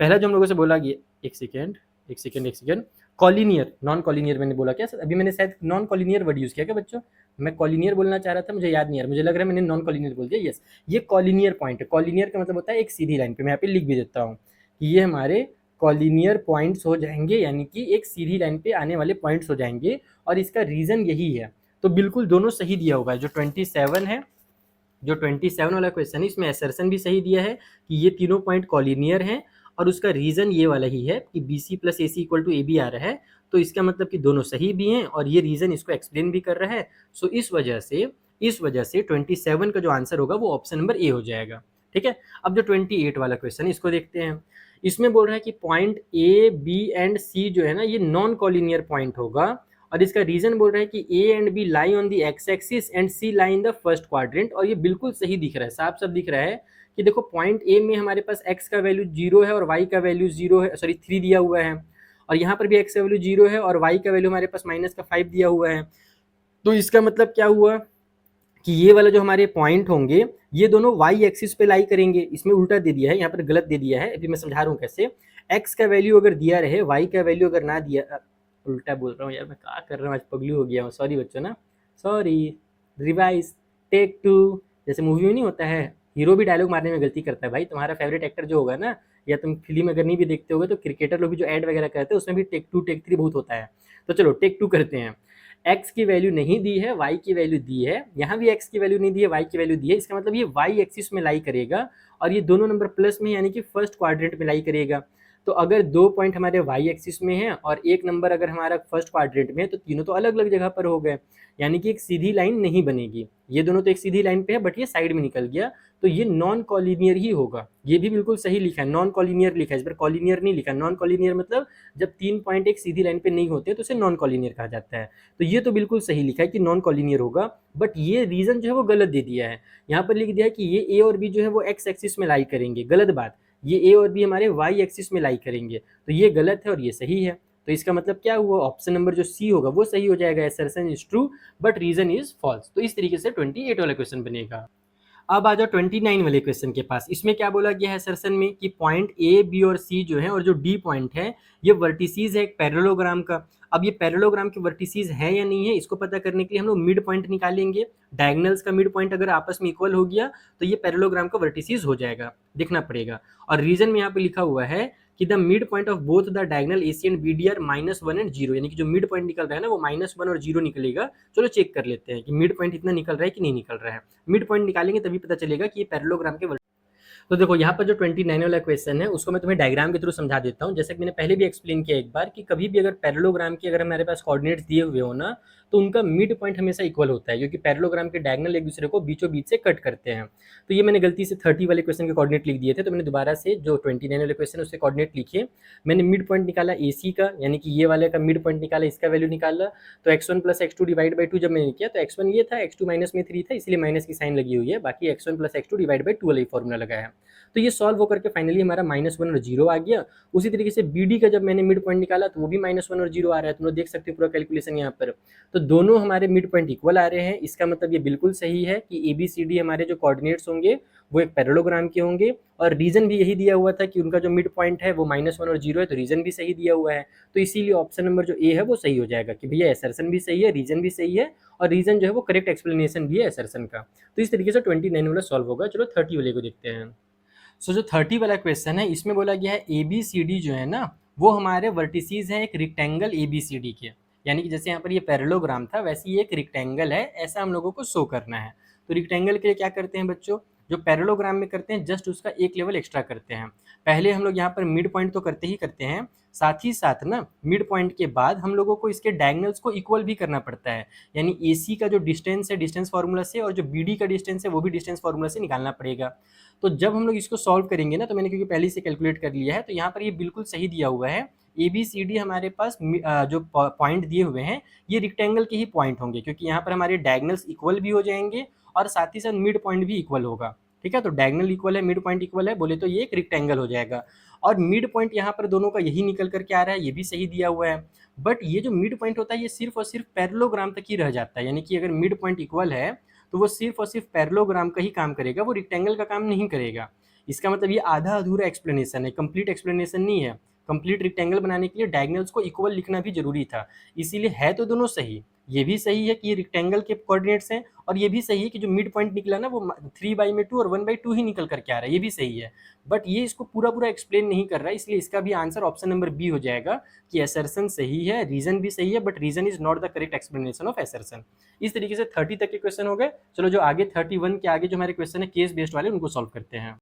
पहला जो हम लोगों से बोला गया, एक सेकेंड, कॉलिनियर, नॉन कॉलिनियर मैंने बोला क्या अभी, मैंने शायद नॉन कॉलिनियर वर्ड यूज किया क्या बच्चों, मैं कॉलिनियर बोलना चाह रहा था, मुझे याद नहीं आ रहा, मुझे लग रहा है मैंने नॉन कॉलिनियर बोल दिया। यस, ये कॉलिनियर पॉइंट है। कॉलिनियर का मतलब होता है एक सीधी लाइन पे, मैं यहाँ पे लिख भी देता हूँ कि ये हमारे कॉलिनियर पॉइंट्स हो जाएंगे, यानी कि एक सीधी लाइन पे आने वाले पॉइंट्स हो जाएंगे, और इसका रीजन यही है। तो बिल्कुल दोनों सही दिया होगा। जो 27 है, जो 27 वाला क्वेश्चन है, इसमें असर्शन भी सही दिया है कि ये तीनों पॉइंट कॉलिनियर हैं, और उसका रीजन ये वाला ही है कि BC plus AC equal to AB आ रहा है। तो इसका मतलब कि दोनों सही भी हैं और ये रीजन इसको एक्सप्लेन भी कर रहा है। सो इस वजह से 27 का जो आंसर होगा वो ऑप्शन नंबर A हो जाएगा। ठीक है, अब जो 28 वाला क्वेश्चन है इसको देखते हैं। इसमें बोल रहा है कि point A, B and C जो है ना, ये नॉन कॉलिनियर पॉइंट होगा, और इसका रीजन बोल रहा है कि A and B lie on the x axis and C lie in the first quadrant. और ये बिल्कुल सही दिख रहा है, साफ साफ दिख रहा है कि देखो पॉइंट A में हमारे पास x का वैल्यू 0 है और y का वैल्यू 0 है, सॉरी 3 दिया हुआ है, और यहाँ पर भी x का वैल्यू 0 है और y का वैल्यू हमारे पास -5 दिया हुआ है। तो इसका मतलब क्या हुआ कि ये वाला जो हमारे पॉइंट होंगे ये दोनों वाई एक्सिस पे लाई करेंगे। इसमें उल्टा दे दिया है, यहाँ पर गलत दे दिया है, अभी मैं समझा रहा हूँ कैसे। एक्स का वैल्यू अगर दिया रहे, वाई का वैल्यू अगर ना दिया, उल्टा बोल रहा हूँ यार, मैं क्या कर रहा हूँ, आज पगलू हो गया हूँ, सॉरी बच्चों ना, सॉरी। Revise, take two. जैसे मूवी में नहीं होता है, हीरो भी डायलॉग मारने में गलती करता है भाई, तुम्हारा फेवरेट एक्टर जो होगा ना, या तुम फिल्म अगर नहीं भी देखते होगे तो क्रिकेटर लोग भी जो ऐड वगैरह करते हैं उसमें भी टेक टू टेक थ्री बहुत होता है। तो चलो टेक टू करते हैं। एक्स की वैल्यू नहीं दी है, वाई की वैल्यू दी है, यहाँ भी एक्स की वैल्यू नहीं दी है, वाई की वैल्यू दी है, इसका मतलब ये वाई एक्सिस में लाई करेगा और ये दोनों नंबर प्लस में यानी कि फर्स्ट क्वाड्रेंट में लाई करेगा। तो अगर दो पॉइंट हमारे वाई एक्सिस में है और एक नंबर अगर हमारा फर्स्ट क्वाड्रेंट में है तो तीनों तो अलग अलग जगह पर हो गए, यानी कि एक सीधी लाइन नहीं बनेगी। ये दोनों तो एक सीधी लाइन पे है बट ये साइड में निकल गया, तो ये नॉन कॉलिनियर ही होगा। ये भी बिल्कुल सही लिखा है, नॉन कॉलिनियर लिखा है, इस पर कॉलिनियर नहीं लिखा। नॉन कॉलिनियर मतलब जब तीन पॉइंट एक सीधी लाइन पे नहीं होते तो उसे नॉन कॉलिनियर कहा जाता है। तो ये तो बिल्कुल सही लिखा है कि नॉन कॉलिनियर होगा, बट ये रीजन जो है वो गलत दे दिया है। यहाँ पर लिख दिया है कि ये ए और बी जो है वो एक्स एक्सिस में लाई करेंगे, गलत बात। ये ए और बी हमारे वाई एक्सिस में लाई करेंगे, तो ये गलत है और ये सही है। तो इसका मतलब क्या हुआ, ऑप्शन नंबर जो सी होगा वो सही हो जाएगा, assertion is true but reason is false. तो इस तरीके से 28 वाला क्वेश्चन बनेगा। अब आ जाओ 29 वाले क्वेश्चन के पास। इसमें क्या बोला गया है सर्सन में कि पॉइंट ए बी और सी जो है और जो डी पॉइंट है ये वर्टिसीज है एक पैरेललोग्राम का। अब ये पैरेललोग्राम के वर्टिसीज है या नहीं है, इसको पता करने के लिए हम लोग मिड पॉइंट निकालेंगे। डायगनल्स का मिड पॉइंट अगर आपस में इक्वल हो गया तो ये पैरेललोग्राम का वर्टिसीज हो जाएगा, देखना पड़ेगा। और रीजन में यहाँ पे लिखा हुआ है कि the midpoint of both the diagonal A C and B D are -1 and 0, यानी कि जो मिड पॉइंट निकल रहा है ना वो -1 और 0 निकलेगा। चलो चेक कर लेते हैं कि मिड पॉइंट इतना निकल रहा है कि नहीं निकल रहा है। मिड पॉइंट निकालेंगे तभी पता चलेगा कि ये पैरेललोग्राम के। तो देखो यहाँ पर जो 29 वाला क्वेश्चन है उसको मैं तुम्हें डायग्राम के थ्रू समझा देता हूँ। जैसे कि मैंने पहले भी एक्सप्लेन किया एक बार कि कभी भी अगर पैरेललोग्राम की अगर हमारे पास कोऑर्डिनेट्स दिए हुए हो ना तो उनका मिड पॉइंट हमेशा इक्वल होता है, क्योंकि पैरेललोग्राम के डायगोनल एक दूसरे को बीचों बीच से कट करते हैं। तो ये मैंने गलती से 30 वाले क्वेश्चन के कोऑर्डिनेट लिख दिए थे, तो मैंने दोबारा से जो 29 वाले क्वेश्चन उसके कोऑर्डिनेट लिखे। मैंने मिड पॉइंट निकाला ए सी का, यानी कि ये वाले का मिड पॉइंट निकाला, इसका वैल्यू निकाला। तो x1 plus x2 divide by 2 जब मैंने किया तो x1 ये था, x2 माइनस में 3 था, इसलिए माइनस की साइन लगी हुई है। बाकी x1 plus x2 divide by 2 वाला ही फॉर्मूला लगाया। तो ये सॉल्व होकर के फाइनली हमारा -1 और 0 आ गया। उसी तरीके से बी डी का जब मैंने मिड पॉइंट निकाला तो वो भी -1 और 0 आ रहा है, तुम लोग देख सकते हो पूरा कैलकुलेशन यहाँ पर। तो दोनों हमारे मिड पॉइंट इक्वल आ रहे हैं, इसका मतलब ये बिल्कुल सही है कि ए बी सी डी हमारे जो कोऑर्डिनेट्स होंगे वो एक पैरेललोग्राम के होंगे। और रीजन भी यही दिया हुआ था कि उनका जो मिड पॉइंट है वो -1 और 0 है, तो रीजन भी सही दिया हुआ है। तो इसीलिए ऑप्शन नंबर जो ए है वो सही हो जाएगा कि भैया असर्शन भी सही है, रीजन भी सही है, और रीजन जो है वो करेक्ट एक्सप्लेनेशन भी है असर्शन का। तो इस तरीके से 29 वाला सॉल्व होगा। चलो 30 वाले को देखते हैं। सो जो 30 वाला क्वेश्चन है इसमें बोला गया है ए बी सी डी जो है ना वो हमारे वर्टिसीज हैं एक rectangle A B C D के, यानी कि जैसे यहाँ पर ये पैरेललोग्राम था वैसे ही एक रिक्टेंगल है, ऐसा हम लोगों को शो करना है। तो रिक्टेंगल के लिए क्या करते हैं बच्चों, जो पैरेललोग्राम में करते हैं जस्ट उसका एक लेवल एक्स्ट्रा करते हैं। पहले हम लोग यहाँ पर मिड पॉइंट तो करते ही करते हैं, साथ ही साथ ना मिड पॉइंट के बाद हम लोगों को इसके डायगनल्स को इक्वल भी करना पड़ता है। यानी ए सी का जो डिस्टेंस है डिस्टेंस फार्मूला से, और जो बी डी का डिस्टेंस है वो भी डिस्टेंस फार्मूला से निकालना पड़ेगा। तो जब हम लोग इसको सॉल्व करेंगे ना, तो मैंने क्योंकि पहले से कैलकुलेट कर लिया है तो यहाँ पर ये बिल्कुल सही दिया हुआ है। ए बी सी डी हमारे पास जो पॉइंट दिए हुए हैं ये रिक्टेंगल के ही पॉइंट होंगे, क्योंकि यहाँ पर हमारे डायगनल्स इक्वल भी हो जाएंगे और साथ ही साथ मिड पॉइंट भी इक्वल होगा। ठीक है, तो डायगनल इक्वल है, मिड पॉइंट इक्वल है, बोले तो ये एक रिक्टेंगल हो जाएगा। और मिड पॉइंट यहाँ पर दोनों का यही निकल करके आ रहा है, ये भी सही दिया हुआ है। बट ये जो मिड पॉइंट होता है ये सिर्फ और सिर्फ पैरेललोग्राम तक ही रह जाता है, यानी कि अगर मिड पॉइंट इक्वल है तो वो सिर्फ और सिर्फ पैरेललोग्राम का ही काम करेगा, वो रिक्टेंगल का काम नहीं करेगा। इसका मतलब ये आधा अधूरा एक्सप्लेनेशन है, कंप्लीट एक्सप्लेनेशन नहीं है। कंप्लीट रेक्टेंगल बनाने के लिए डायगोनल्स को इक्वल लिखना भी जरूरी था, इसीलिए है तो दोनों सही। ये भी सही है कि ये रेक्टेंगल के कोऑर्डिनेट्स हैं, और ये भी सही है कि जो मिड पॉइंट निकला ना वो 3/2 और 1/2 ही निकल करके आ रहा है, ये भी सही है। बट ये इसको पूरा पूरा एक्सप्लेन नहीं कर रहा है, इसलिए इसका भी आंसर ऑप्शन नंबर बी हो जाएगा कि असर्शन सही है, रीजन भी सही है, but reason is not the correct explanation of assertion. इस तरीके से 30 तक के क्वेश्चन हो गए। चलो जो आगे 31 के आगे जो हमारे क्वेश्चन है केस बेस्ड वाले उनको सॉल्व करते हैं।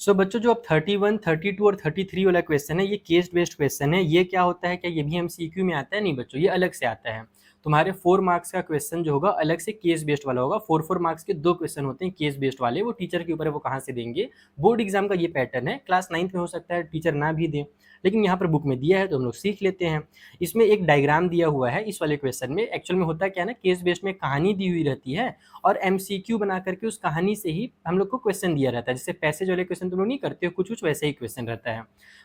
सो बच्चों जो अब 31, 32 और 33 वाला क्वेश्चन है ये केस बेस्ड क्वेश्चन है। ये क्या होता है, क्या ये भी एमसीक्यू में आता है? नहीं बच्चों, ये अलग से आता है। तुम्हारे 4 मार्क्स का क्वेश्चन जो होगा अलग से केस बेस्ड वाला होगा। 4 मार्क्स के 2 क्वेश्चन होते हैं केस बेस्ड वाले, वो टीचर के ऊपर है वो कहाँ से देंगे। बोर्ड एग्जाम का ये पैटर्न है, क्लास 9th में हो सकता है टीचर ना भी दे, लेकिन यहाँ पर बुक में दिया है तो हम लोग सीख लेते हैं। इसमें एक डायग्राम दिया हुआ है इस वाले क्वेश्चन में। एक्चुअल में होता क्या है ना, केस बेस्ड में कहानी दी हुई रहती है और एमसीक्यू बना करके उस कहानी से ही हम लोग को क्वेश्चन दिया रहता है। जैसे पैसेज वाले क्वेश्चन तुम लोग नहीं करते हो, कुछ कुछ वैसे ही क्वेश्चन रहता है।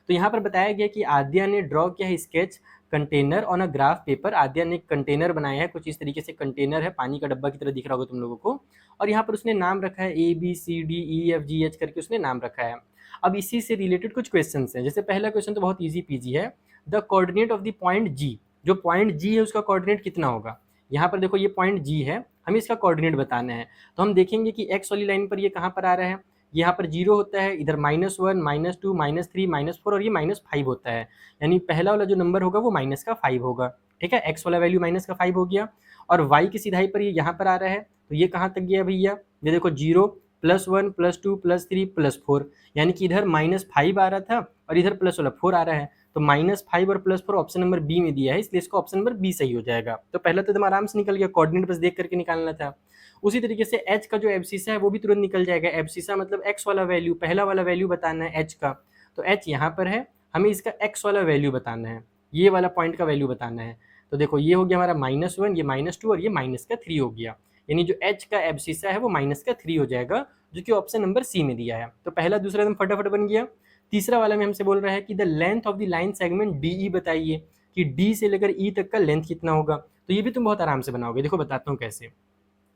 तो यहाँ पर बताया गया कि आद्या ने ड्रॉ किया है sketch container on a graph paper. Aadya ने एक कंटेनर बनाया है, कुछ इस तरीके से कंटेनर है, पानी का डब्बा की तरह दिख रहा होगा तुम लोगों को, और यहाँ पर उसने नाम रखा है ABCDEFGH करके उसने नाम रखा है। अब इसी से रिलेटेड कुछ क्वेश्चन हैं। जैसे पहला क्वेश्चन तो बहुत ईजी पीजी है, the coordinate of the point G. जो पॉइंट जी है उसका कोऑर्डिनेट कितना होगा। यहाँ पर देखो ये पॉइंट जी है, हमें इसका कोऑर्डिनेट बताना है। तो हम देखेंगे कि एक्स वाली लाइन पर ये कहाँ पर आ रहा है, यहाँ पर 0 होता है, इधर -1 -2 -3 -4 और ये -5 होता है। यानी पहला वाला जो नंबर होगा वो माइनस का 5 होगा। ठीक है, एक्स वाला वैल्यू माइनस का 5 हो गया। और वाई की सिधाई पर ये यहाँ पर आ रहा है, तो ये कहाँ तक गया भैया, ये देखो 0 +1 +2 +3 +4, यानी कि इधर -5 आ रहा था और इधर प्लस वाला 4 आ रहा है। तो -5 और +4 ऑप्शन नंबर बी में दिया है, इसलिए इसका ऑप्शन नंबर बी सही हो जाएगा। तो पहला तो एकदम आराम से निकल गया, कोऑर्डिनेट बस देख करके निकालना था। उसी तरीके से एच का जो एब्सिसा है वो भी तुरंत निकल जाएगा। एब्सिसा मतलब एक्स वाला वैल्यू, पहला वाला वैल्यू बताना है एच का, तो एच यहाँ पर है, हमें इसका एक्स वाला वैल्यू बताना है, ये वाला पॉइंट का वैल्यू बताना है। तो देखो ये हो गया हमारा -1, ये -2 और ये -3 हो गया, यानी जो एच का एब्सिसा है वो -3 हो जाएगा, जो कि ऑप्शन नंबर सी में दिया है। तो पहला दूसरा एकदम फटाफट बन गया। तीसरा वाला में हमसे बोल रहा है कि the length of the line segment DE बताइए, कि डी से लेकर ई तक का लेंथ कितना होगा। तो ये भी तुम बहुत आराम से बनाओगे, देखो बताता हूँ कैसे।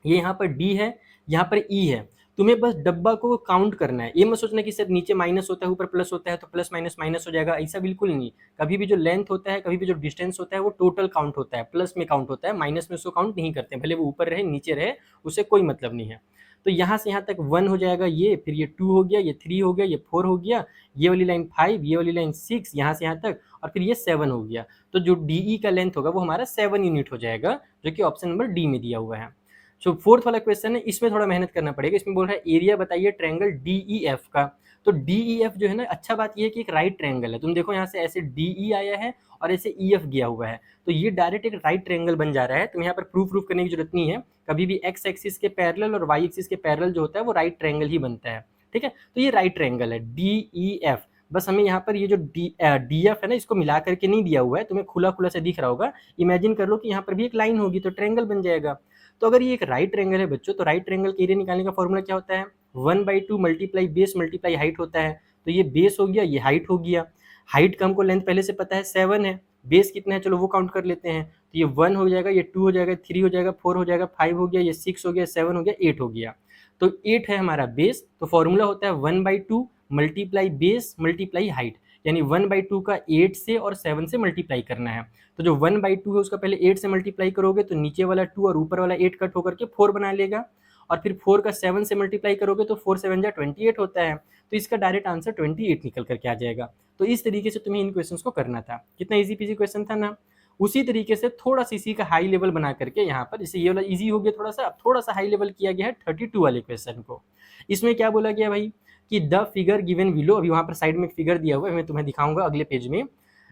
ये यहाँ पर डी है, यहाँ पर ई है, तुम्हें बस डब्बा को काउंट करना है। ये मत सोचना कि सर नीचे माइनस होता है ऊपर प्लस होता है तो प्लस माइनस माइनस हो जाएगा, ऐसा बिल्कुल नहीं। कभी भी जो लेंथ होता है, कभी भी जो डिस्टेंस होता है वो टोटल काउंट होता है, प्लस में काउंट होता है, माइनस में उसको काउंट नहीं करते, भले वो ऊपर रहे नीचे रहे, उससे कोई मतलब नहीं है। तो यहाँ से यहाँ तक 1 हो जाएगा ये, फिर ये 2 हो गया, ये 3 हो गया, ये 4 हो गया, ये वाली लाइन 5, ये वाली लाइन 6, यहाँ से यहाँ तक, और फिर ये 7 हो गया। तो जो DE का लेंथ होगा वो हमारा 7 यूनिट हो जाएगा, जो कि ऑप्शन नंबर डी में दिया हुआ है। सो फोर्थ वाला क्वेश्चन है, इसमें थोड़ा मेहनत करना पड़ेगा। इसमें बोल रहा है एरिया बताइए ट्रायंगल DEF का। तो DEF जो है ना, अच्छा बात यह है कि एक राइट ट्रायंगल है। तुम देखो यहाँ से ऐसे DE आया है और ऐसे EF गया हुआ है, तो ये डायरेक्ट एक राइट ट्रायंगल बन जा रहा है। तुम यहाँ पर प्रूफ करने की जरूरत नहीं है, कभी भी एक्स एक्सिस के पैरेलल और वाई एक्सिस के पैरेलल जो होता है वो राइट ट्रायंगल ही बनता है। ठीक है, तो ये राइट ट्रायंगल है DEF। बस हमें यहाँ पर ये जो DF है ना, इसको मिला करके नहीं दिया हुआ है, तुम्हें खुला खुला से दिख रहा होगा। इमेजिन कर लो कि यहाँ पर भी एक लाइन होगी तो ट्रायंगल बन जाएगा। तो अगर ये एक राइट ट्रायंगल है बच्चों, तो राइट ट्रायंगल के एरिया निकालने का फॉर्मूला क्या होता है, 1/2 मल्टीप्लाई बेस मल्टीप्लाई हाइट होता है। तो ये बेस हो गया, ये हाइट हो गया। हाइट का हमको लेंथ पहले से पता है 7 है, बेस कितना है चलो वो काउंट कर लेते हैं। तो ये 1 हो जाएगा, ये 2 हो जाएगा, 3 हो जाएगा, 4 हो जाएगा, 5 हो गया, ये 6 हो गया, 7 हो गया, 8 हो गया। तो 8 है हमारा बेस। तो फॉर्मूला होता है 1/2 मल्टीप्लाई बेस मल्टीप्लाई हाइट, यानी 1/2 का 8 से और 7 से मल्टीप्लाई करना है। तो जो 1/2 है उसका पहले 8 से मल्टीप्लाई करोगे तो नीचे वाला 2 और ऊपर वाला 8 कट होकर के 4 बना लेगा, और फिर 4 का 7 से मल्टीप्लाई करोगे तो 4 7 जा 28 होता है। तो इसका डायरेक्ट आंसर 28 निकल करके आ जाएगा। तो इस तरीके से तुम्हें इन क्वेश्चंस को करना था। कितना इजी पीजी क्वेश्चन था ना। उसी तरीके से थोड़ा सा इसी का हाई लेवल बना करके यहाँ पर, जैसे ये वाला इजी हो गया थोड़ा सा, अब थोड़ा सा हाई लेवल किया गया है 32 वाले क्वेश्चन को। इसमें क्या बोला गया भाई कि द फिगर गिवन बिलो, अभी वहाँ पर साइड में एक फिगर दिया हुआ है, मैं तुम्हें दिखाऊंगा अगले पेज में।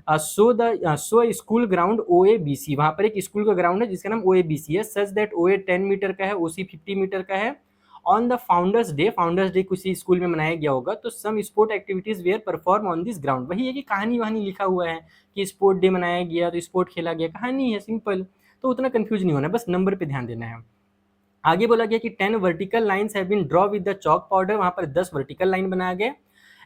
सो स्कूल ग्राउंड OABC, वहाँ पर एक स्कूल का ग्राउंड है जिसका नाम OABC है, सच दैट OA 10 मीटर का है, OC 50 मीटर का है। ऑन द फाउंडर्स डे किसी स्कूल में मनाया गया होगा, तो some sport activities were perform on this ground. वही है कि कहानी वहानी लिखा हुआ है कि स्पोर्ट डे मनाया गया तो स्पोर्ट खेला गया, कहानी है सिंपल, तो उतना कंफ्यूज नहीं होना, बस नंबर पे ध्यान देना है। आगे बोला गया कि 10 vertical lines have been draw with the chalk powder, वहाँ पर 10 वर्टिकल लाइन बनाया गया,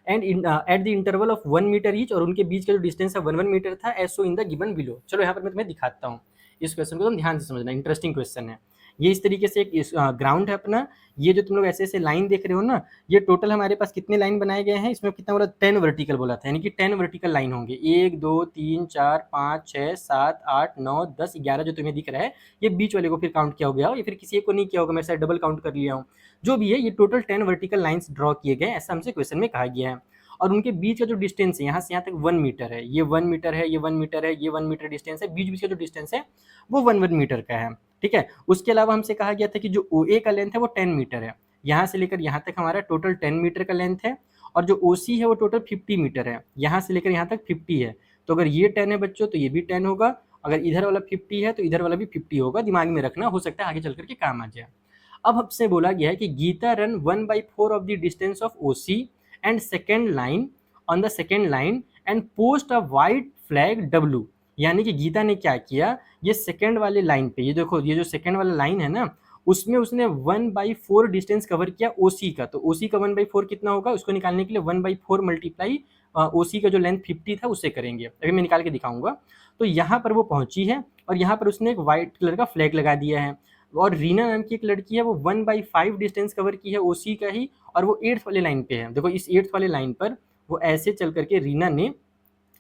and at the interval of 1 metre each, और उनके बीच का जो डिस्टेंस है 1 मीटर था, as so in the given below. चलो यहाँ पर मैं तुम्हें दिखाता हूँ, इस क्वेश्चन को तुम ध्यान से समझना, इंटरेस्टिंग क्वेश्चन है ये। इस तरीके से एक ग्राउंड है अपना, ये जो तुम लोग ऐसे ऐसे लाइन देख रहे हो ना, ये टोटल हमारे पास कितने लाइन बनाए गए हैं, इसमें कितना बोला 10 वर्टिकल बोला था, यानी कि 10 वर्टिकल लाइन होंगे, 1 2 3 4 5 6 7 8 9 10 11 जो तुम्हें दिख रहा है, ये बीच वाले को फिर काउंट किया हो गया हो, या फिर किसी एक को नहीं किया होगा, मैं शायद डबल काउंट कर लिया हूँ, जो भी है ये टोटल 10 वर्टिकल लाइन्स ड्रॉ किए गए, ऐसा हमसे क्वेश्चन में कहा गया है। और उनके बीच का जो डिस्टेंस है यहाँ से यहाँ तक 1 मीटर है, ये 1 मीटर है, ये 1 मीटर है, ये 1 मीटर डिस्टेंस है, बीच बीच का जो डिस्टेंस है वो 1 मीटर का है। ठीक है, उसके अलावा हमसे कहा गया था कि जो OA का लेंथ है वो 10 मीटर है, यहाँ से लेकर यहाँ तक हमारा टोटल 10 मीटर का लेंथ है, और जो OC है वो टोटल 50 मीटर है, यहाँ से लेकर यहाँ तक 50 है। तो अगर ये 10 है बच्चों तो ये भी 10 होगा, अगर इधर वाला 50 है तो इधर वाला भी 50 होगा, दिमाग में रखना, हो सकता है आगे चल करके काम आ जाए। अब हमसे बोला गया है कि Geeta run 1/4 of the distance of OC and second line on the second line and post a white flag W, यानी कि गीता ने क्या किया, ये सेकेंड वाले लाइन पे, ये देखो ये जो सेकेंड वाला लाइन है ना, उसमें उसने 1/4 डिस्टेंस कवर किया OC का, तो OC का 1/4 कितना होगा, उसको निकालने के लिए 1/4 मल्टीप्लाई OC का जो लेंथ 50 था उससे करेंगे, अभी मैं निकाल के दिखाऊंगा। तो यहाँ पर वो पहुंची है और यहाँ पर उसने एक व्हाइट कलर का फ्लैग लगा दिया है, और रीना नाम की एक लड़की है, वो 1/5 डिस्टेंस कवर की है OC का ही, और वो 8th वाले लाइन पे है। देखो इस 8th वाले लाइन पर वो ऐसे चल करके रीना ने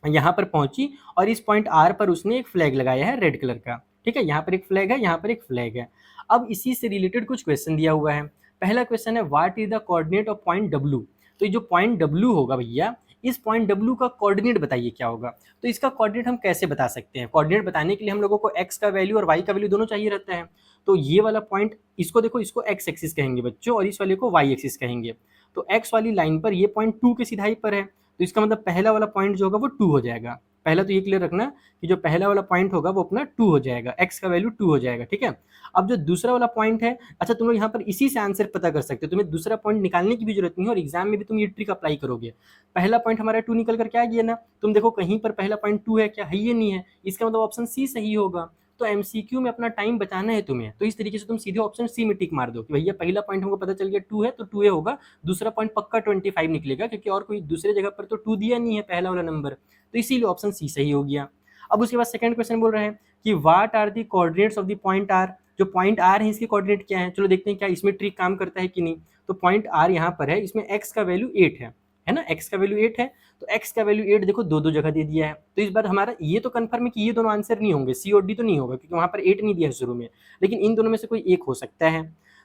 यहाँ पर पहुंची, और इस पॉइंट R पर उसने एक फ्लैग लगाया है रेड कलर का, ठीक है, यहाँ पर एक फ्लैग है, यहाँ पर एक फ्लैग है। अब इसी से रिलेटेड कुछ क्वेश्चन दिया हुआ है। पहला क्वेश्चन है what is the coordinate of point W। तो ये जो पॉइंट W होगा भैया, इस पॉइंट W का कोऑर्डिनेट बताइए क्या होगा। तो इसका कोऑर्डिनेट हम कैसे बता सकते हैं, कोऑर्डिनेट बताने के लिए हम लोगों को x का वैल्यू और y का वैल्यू दोनों चाहिए रहता है। तो ये वाला पॉइंट, इसको देखो, इसको x एक्सिस कहेंगे बच्चों, और इस वाले को y एक्सिस कहेंगे। तो x वाली लाइन पर ये पॉइंट 2 की सिधाई पर है, तो इसका मतलब पहला वाला पॉइंट जो होगा वो 2 हो जाएगा। पहला तो ये क्लियर रखना कि जो पहला वाला पॉइंट होगा वो अपना 2 हो जाएगा, x का वैल्यू 2 हो जाएगा, ठीक है। अब जो दूसरा वाला पॉइंट है, अच्छा तुम लोग यहाँ पर इसी से आंसर पता कर सकते हो, तुम्हें दूसरा पॉइंट निकालने की भी जरूरत नहीं है, और एग्जाम में भी तुम ये ट्रिक अप्लाई करोगे। पहला पॉइंट हमारा 2 निकल कर क्या गया ना, तुम देखो कहीं पर पहला पॉइंट 2 है क्या, है ये नहीं है, इसका मतलब ऑप्शन सी सही होगा। तो एमसीक्यू में अपना टाइम बचाना है तुम्हें, तो इस तरीके से तुम सीधे ऑप्शन सी में टिक मार दो कि भैया पहला पॉइंट हमको पता चल गया 2 है, तो 2 होगा, दूसरा पॉइंट पक्का 25 निकलेगा, क्योंकि और कोई दूसरे जगह पर तो 2 दिया नहीं है पहला वाला नंबर, तो इसीलिए ऑप्शन सी सही हो गया। अब उसके बाद सेकंड क्वेश्चन बोल रहे हैं कि what are the coordinates of the point R. जो पॉइंट आर है इसके कोऑर्डिनेट क्या है, चलो देखते हैं क्या इसमें ट्रिक काम करता है कि नहीं। तो पॉइंट आर यहाँ पर है, इसमें एक्स का वैल्यू 8 है ना, एक्स का वैल्यू 8 है, तो एक्स का वैल्यू 8 देखो दो जगह दे दिया है, तो इस बार हमारा ये तो कंफर्म है कि ये दोनों आंसर नहीं होंगे, सी और डी तो नहीं होगा, क्योंकि वहां पर 8 नहीं दिया है शुरू में, लेकिन इन दोनों में से कोई एक हो सकता है।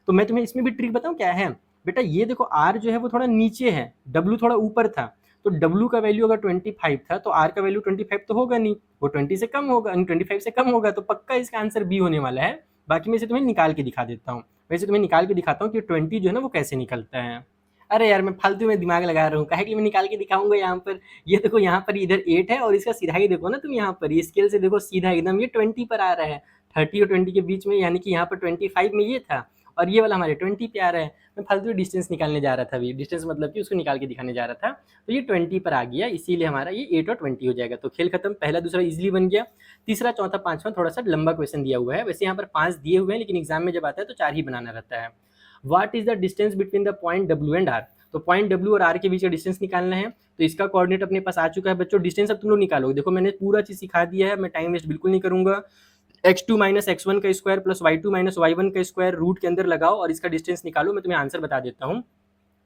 तो मैं तुम्हें इसमें भी ट्रिक बताऊं क्या है बेटा, ये देखो आर जो है वो थोड़ा नीचे है, डब्ल्यू थोड़ा ऊपर था, तो W का वैल्यू अगर 25 था तो R का वैल्यू 25 तो होगा नहीं, वो 20 से कम होगा, 25 से कम होगा, तो पक्का इसका आंसर बी होने वाला है। बाकी मैं इसे तुम्हें निकाल के दिखा देता हूँ, वैसे तुम्हें निकाल के दिखाता हूँ कि 20 जो है ना वो कैसे निकलता है। अरे यार मैं फालतू में दिमाग लगा रहा हूँ, काहे कि मैं निकाल के दिखाऊंगा यहाँ पर। ये देखो यहाँ पर इधर 8 है, और इसका सीधाई देखो ना तुम, यहाँ पर ये स्केल से देखो सीधा एकदम ये 20 पर आ रहा है, 30 और 20 के बीच में, यानी कि यहाँ पर 25 में ये था, और ये वाला हमारे 20 पे आ रहा है। मैं फालतू डिस्टेंस निकालने जा रहा था, अभी डिस्टेंस मतलब कि उसको निकाल के दिखाने जा रहा था, तो ये 20 पर आ गया, इसीलिए हमारा ये 8 और 20 हो जाएगा। तो खेल खत्म, पहला दूसरा इजीली बन गया। तीसरा चौथा पांचवा थोड़ा सा लंबा क्वेश्चन दिया हुआ है, वैसे यहाँ पर 5 दिए हुए हैं, लेकिन एग्जाम में जब आता है तो 4 ही बनाना रहता है। What is the distance between the point W and R। तो पॉइंट W और R के बीच का डिस्टेंस निकालना है, तो इसका कोऑर्डिनेट अपने पास आ चुका है बच्चों। डिस्टेंस अब तुम लोग निकालोगे, देखो मैंने पूरा चीज सिखा दिया है, मैं टाइम वेस्ट बिल्कुल नहीं करूंगा। x2 माइनस x1 का square plus y2 minus y1 का स्क्वायर रूट के अंदर लगाओ और इसका डिस्टेंस निकालो। मैं तुम्हें आंसर बता देता हूँ।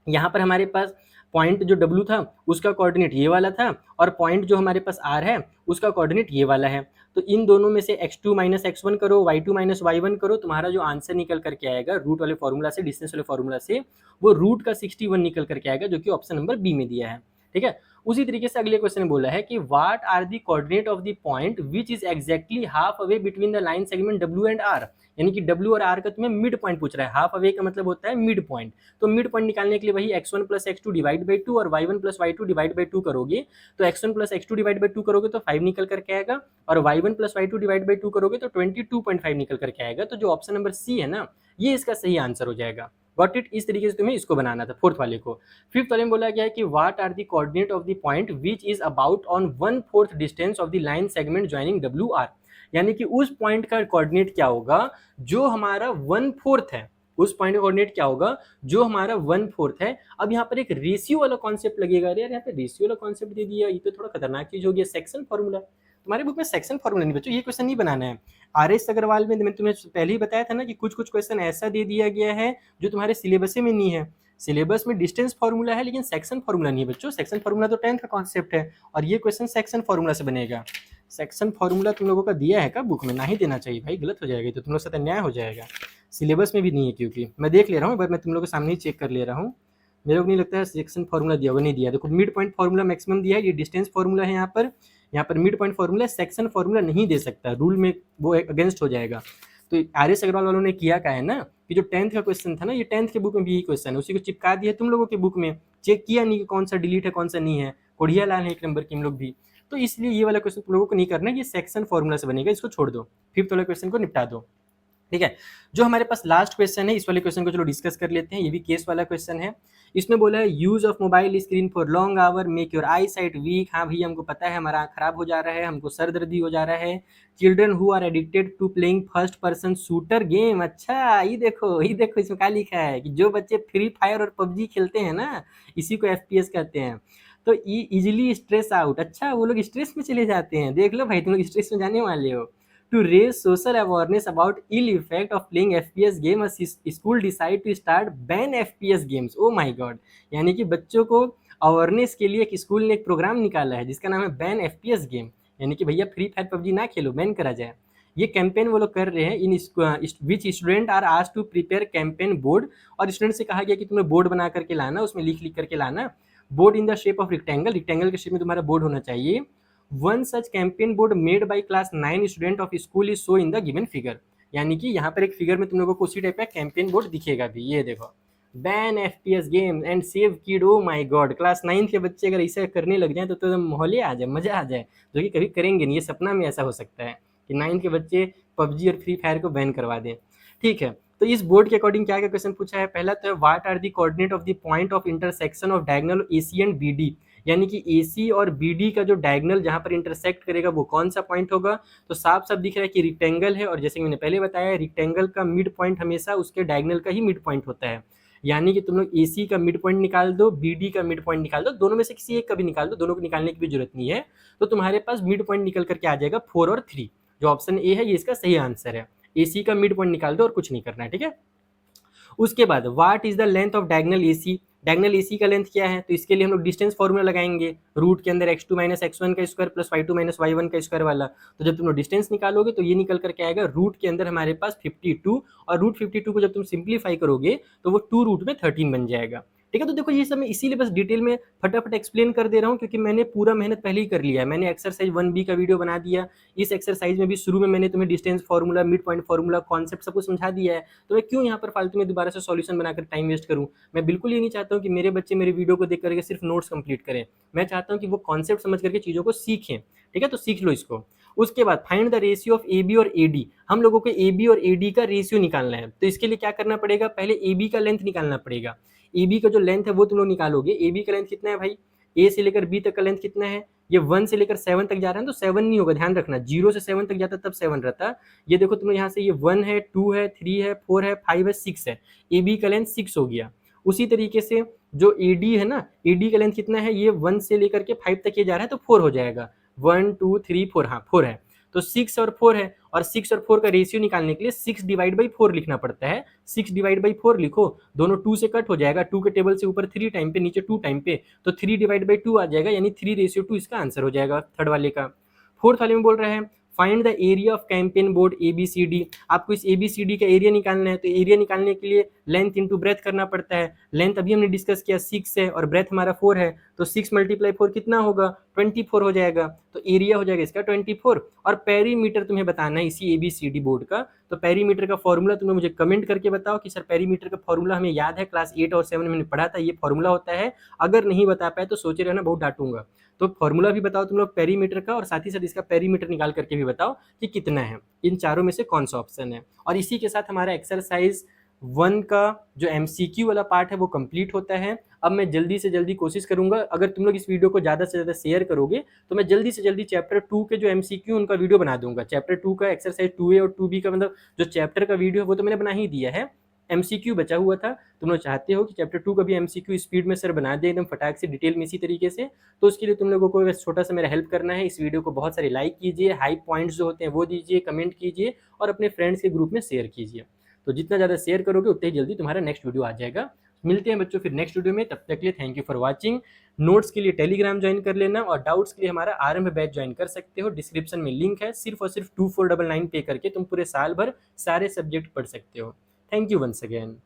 यहाँ पर हमारे पास पॉइंट जो W था उसका कोऑर्डिनेट ये वाला था, और पॉइंट जो हमारे पास R है उसका कोऑर्डिनेट ये वाला है। तो इन दोनों में से x2 माइनस x1 करो, y2 माइनस y1 करो, तुम्हारा जो आंसर निकल करके आएगा रूट वाले फॉर्मूला से, डिस्टेंस वाले फॉर्मूला से, वो रूट का 61 निकल करके आएगा, जो कि ऑप्शन नंबर बी में दिया है, ठीक है। उसी तरीके से अगले क्वेश्चन में बोला है कि what are the coordinate of the point which is exactly half away between the line segment W and R। यानी कि W और R का तुम्हें मिड पॉइंट पूछ रहा है, हाफ अवे का मतलब होता है मिड पॉइंट। तो मिड पॉइंट निकालने के लिए वही x1 plus x2 divide by 2 और y1 plus y2 divide by 2 करोगे, तो x1 plus x2 divide by 2 करोगे तो 5 निकल करके आएगा, और y1 plus y2 divide by 2 करोगे तो 22.5 निकल करके आएगा। तो जो ऑप्शन नंबर सी है ना, ये इसका सही आंसर हो जाएगा। Got it. इस तरीके से तुम्हें इसको बनाना था फोर्थ वाले को। फिफ्थ वाले में बोला गया है कि what are the coordinate of the point which is about on 1/4 distance of the line segment joining WR। यानी कि उस पॉइंट का कोऑर्डिनेट क्या होगा जो हमारा 1/4 है, उस पॉइंट का कोऑर्डिनेट क्या होगा जो हमारा 1/4 है। अब यहाँ पर एक रेशियो वाला कॉन्सेप्ट लगेगा, अरे यार यहाँ पे रेशियो वाला कॉन्सेप्ट दे दिया, ये तो थोड़ा खतरनाक चीज हो गया। सेक्शन फॉर्मूला, तुम्हारे बुक में सेक्शन फॉर्मूला नहीं बच्चों, ये क्वेश्चन नहीं बनाना है। RS अग्रवाल में मैंने तुम्हें पहले ही बताया था ना कि कुछ कुछ क्वेश्चन ऐसा दे दिया गया है जो तुम्हारे सिलेबस में नहीं है। सिलेबस में डिस्टेंस फॉर्मूला है लेकिन सेक्शन फॉर्मूला नहीं है बच्चों। सेक्शन फॉर्मूला तो 10th का कॉन्सेप्ट है, और ये क्वेश्चन सेक्शन फॉर्मूला से बनेगा। सेक्शन फॉर्मूला तुम लोगों का दिया है क्या बुक में? ना ही देना चाहिए भाई, गलत हो जाएगा, तो तुम लोग साथ अन्याय हो जाएगा। सिलेबस में भी नहीं है, क्योंकि मैं देख ले रहा हूँ, एक बार मैं तुम लोग के सामने ही चेक कर ले रहा हूँ। मेरे को नहीं लगता है सेक्शन फॉर्मूला दिया होगा, नहीं दिया। देखो मिड पॉइंट फॉर्मूला मैक्सिमम दिया है, ये डिस्टेंस फॉर्मूला है यहाँ पर mid point formula, section formula नहीं दे सकता, रूल में वो अगेंस्ट हो जाएगा। तो RS अग्रवाल वालों ने किया क्या है ना कि जो 10th का क्वेश्चन था ना, ये 10th के बुक में भी यही क्वेश्चन है, उसी को चिपका दिया तुम लोगों के बुक में, चेक किया नहीं कि कौन सा डिलीट है कौन सा नहीं है, कोढ़िया लाल है 1 नंबर की हम लोग भी। तो इसलिए ये वाला क्वेश्चन तुम लोगों को नहीं करना है, ये सेक्शन फॉर्मूला से बनेगा, इसको छोड़ दो, फिफ्थ वाला क्वेश्चन को निपटा दो, ठीक है। जो हमारे पास लास्ट क्वेश्चन है, इस वाले क्वेश्चन को चलो डिस्कस कर लेते हैं। ये भी केस वाला क्वेश्चन है। इसमें बोला है use of mobile screen for long hour make your eyesight weak. हाँ भैया हमको पता है हमारा आँख खराब हो जा रहा है, हमको सर दर्दी हो जा रहा है। Children who are addicted to playing first person shooter game. अच्छा ये देखो इसमें क्या लिखा है कि जो बच्चे फ्री फायर और पबजी खेलते हैं ना, इसी को एफपीएस कहते हैं। तो इजिली स्ट्रेस आउट, अच्छा वो लोग स्ट्रेस में चले जाते हैं। देख लो भाई तुम लोग स्ट्रेस में जाने वाले हो। To raise social awareness about ill effect of playing FPS game, school decide to start ban FPS games. Oh my god, यानी कि बच्चों को अवेयरनेस के लिए एक स्कूल ने एक प्रोग्राम निकाला है जिसका नाम है बैन एफपीएस गेम, यानी कि भैया फ्री फायर पबजी ना खेलो, बैन करा जाए। ये कैंपेन वो लोग कर रहे हैं in which student are asked to prepare campaign board. और स्टूडेंट से कहा गया कि तुम्हें बोर्ड बना करके लाना, उसमें लिख लिख करके लाना। Board in the shape of rectangle, rectangle के शेप में तुम्हारा बोर्ड होना चाहिए। One such campaign board made by class 9 student of school is show in the given figure. यानी कि यहाँ पर एक फिगर में तुम लोगों को उसी टाइप का कैंपेन बोर्ड दिखेगा भी, ये देखो ban FPS game and save kid. O my God, class 9 के बच्चे अगर ऐसा करने लग जाए तो एकदम माहौल आ जाए, मजा आ जाए, जो कि कभी करेंगे नहीं। ये सपना में ऐसा हो सकता है कि 9 के बच्चे पबजी और फ्री फायर को बैन करवा दें। ठीक है, तो इस बोर्ड के अकॉर्डिंग क्या क्या क्वेश्चन पूछा है। पहला तो है what are the coordinate of the point of intersection of diagonal AC and BD. यानी कि एसी और बीडी का जो डायगोनल जहां पर इंटरसेक्ट करेगा वो कौन सा पॉइंट होगा। तो साफ साफ दिख रहा है कि रेक्टेंगल है, और जैसे कि मैंने पहले बताया रेक्टेंगल का मिड पॉइंट हमेशा उसके डायगोनल का ही मिड पॉइंट होता है। यानी कि तुम लोग एसी का मिड पॉइंट निकाल दो, बीडी का मिड पॉइंट निकाल दो, दोनों में से किसी एक का भी निकाल दो, दोनों को निकालने की भी जरूरत नहीं है। तो तुम्हारे पास मिड पॉइंट निकल करके आ जाएगा 4 और 3। जो ऑप्शन ए है ये इसका सही आंसर है। एसी का मिड पॉइंट निकाल दो और कुछ नहीं करना है, ठीक है। उसके बाद what is the length of diagonal AC. Diagonal AC का लेंथ क्या है, तो इसके लिए हम लोग डिस्टेंस फॉर्मूला लगाएंगे, रूट के अंदर x2 माइनस x1 का square plus y2 minus y1 का स्क्वायर वाला। तो जब तुम लोग डिस्टेंस निकालोगे तो ये निकल करके आएगा रूट के अंदर हमारे पास 52, और रूट 52 को जब तुम सिंप्लीफाई करोगे तो वो 2 रूट में 13 बन जाएगा। ठीक है, तो देखो ये सब मैं इसीलिए बस डिटेल में फटाफट एक्सप्लेन कर दे रहा हूँ क्योंकि मैंने पूरा मेहनत पहले ही कर लिया है। मैंने एक्सरसाइज 1B का वीडियो बना दिया। इस एक्सरसाइज में भी शुरू में मैंने तुम्हें distance formula, mid point formula, concept सब कुछ समझा दिया है। तो मैं क्यों यहाँ पर फालतू में दोबारा से सॉल्यूशन बनाकर टाइम वेस्ट करूँ। मैं बिल्कुल ये नहीं चाहता हूँ कि मेरे बच्चे मेरे वीडियो को देख करके सिर्फ नोट्स कंप्लीट करें। मैं चाहता हूँ कि वो कॉन्सेप्ट समझ करके चीज़ों को सीखें। ठीक है, तो सीख लो इसको। उसके बाद find the ratio of A B और ए डी। हम लोगों को ए बी और ए डी का रेशियो निकालना है। तो इसके लिए क्या करना पड़ेगा, पहले ए बी का लेंथ निकालना पड़ेगा। ए बी का जो लेंथ है वो तुम लोग निकालोगे। ए बी का लेंथ कितना है भाई, ए से लेकर बी तक का लेंथ कितना है, ये 1 से लेकर 7 तक जा रहा है तो 7 नहीं होगा, ध्यान रखना। 0 से 7 तक जाता तब 7 रहता। ये देखो तुम यहाँ से ये 1 है, 2 है, 3 है, 4 है, 5 है, 6 है। ए बी का लेंथ 6 हो गया। उसी तरीके से जो ए डी है ना, ए डी का लेंथ कितना है, ये 1 से लेकर के 5 तक ये जा रहा है तो 4 हो जाएगा। 1 2 3 4, हाँ 4 है। तो 6 और 4 है, और 6 और 4 का रेशियो निकालने के लिए 6 डिवाइड बाई 4 लिखना पड़ता है। 6 डिवाइड बाई 4 लिखो, दोनों 2 से कट हो जाएगा। 2 के टेबल से ऊपर 3 टाइम पे, नीचे 2 टाइम पे, तो 3 डिवाइड बाई 2 आ जाएगा, यानी 3:2 इसका आंसर हो जाएगा थर्ड वाले का। फोर्थ वाले में बोल रहे हैं find the area of campaign board ABCD। आपको इस ABCD का एरिया निकालना है। तो एरिया निकालने के लिए लेंथ इंटू ब्रेथ करना पड़ता है। लेंथ अभी हमने डिस्कस किया 6 है और ब्रेथ हमारा 4 है, तो 6 × 4 कितना होगा, 24 हो जाएगा। तो एरिया हो जाएगा इसका 24। और पेरीमीटर तुम्हें बताना है इसी ABCD बोर्ड का। तो पेरीमीटर का फॉर्मूला तुम्हें मुझे कमेंट करके बताओ कि सर पेरीमीटर का फॉर्मूला हमें याद है, क्लास 8 और 7 में मैंने पढ़ा था, ये फॉर्मूला होता है। अगर नहीं बता पाए तो सोचे रहना, बहुत डांटूंगा। तो फॉर्मूला भी बताओ तुम लोग पेरीमीटर का, और साथ ही साथ इसका पेरीमीटर निकाल करके भी बताओ कि कितना है। इन चारों में से कौन सा ऑप्शन है। और इसी के साथ हमारा एक्सरसाइज 1 का जो MCQ वाला पार्ट है वो कंप्लीट होता है। अब मैं जल्दी से जल्दी कोशिश करूंगा, अगर तुम लोग इस वीडियो को ज़्यादा से ज़्यादा शेयर करोगे तो मैं जल्दी से जल्दी चैप्टर 2 के जो MCQ उनका वीडियो बना दूंगा। चैप्टर 2 का एक्सरसाइज 2A और 2B का मतलब जो चैप्टर का वीडियो है वो तो मैंने बना ही दिया है। MCQ बचा हुआ था। तुम लोग चाहते हो कि चैप्टर 2 का भी MCQ स्पीड में सर बना दे एकदम फटाक से, डिटेल में इसी तरीके से, तो उसके लिए तुम लोगों को बस छोटा सा मेरा हेल्प करना है। इस वीडियो को बहुत सारे लाइक कीजिए, हाई पॉइंट्स जो होते हैं वो दीजिए, कमेंट कीजिए और अपने फ्रेंड्स के ग्रुप में शेयर कीजिए। तो जितना ज़्यादा शेयर करोगे उतनी ही जल्दी तुम्हारा नेक्स्ट वीडियो आ जाएगा। मिलते हैं बच्चों फिर नेक्स्ट वीडियो में, तब तक के लिए thank you for watching. Notes के लिए टेलीग्राम ज्वाइन कर लेना, और डाउट्स के लिए हमारा आरंभ बैच ज्वाइन कर सकते हो। डिस्क्रिप्शन में लिंक है, सिर्फ और सिर्फ 2499 पे करके तुम पूरे साल भर सारे सब्जेक्ट पढ़ सकते हो। Thank you once again.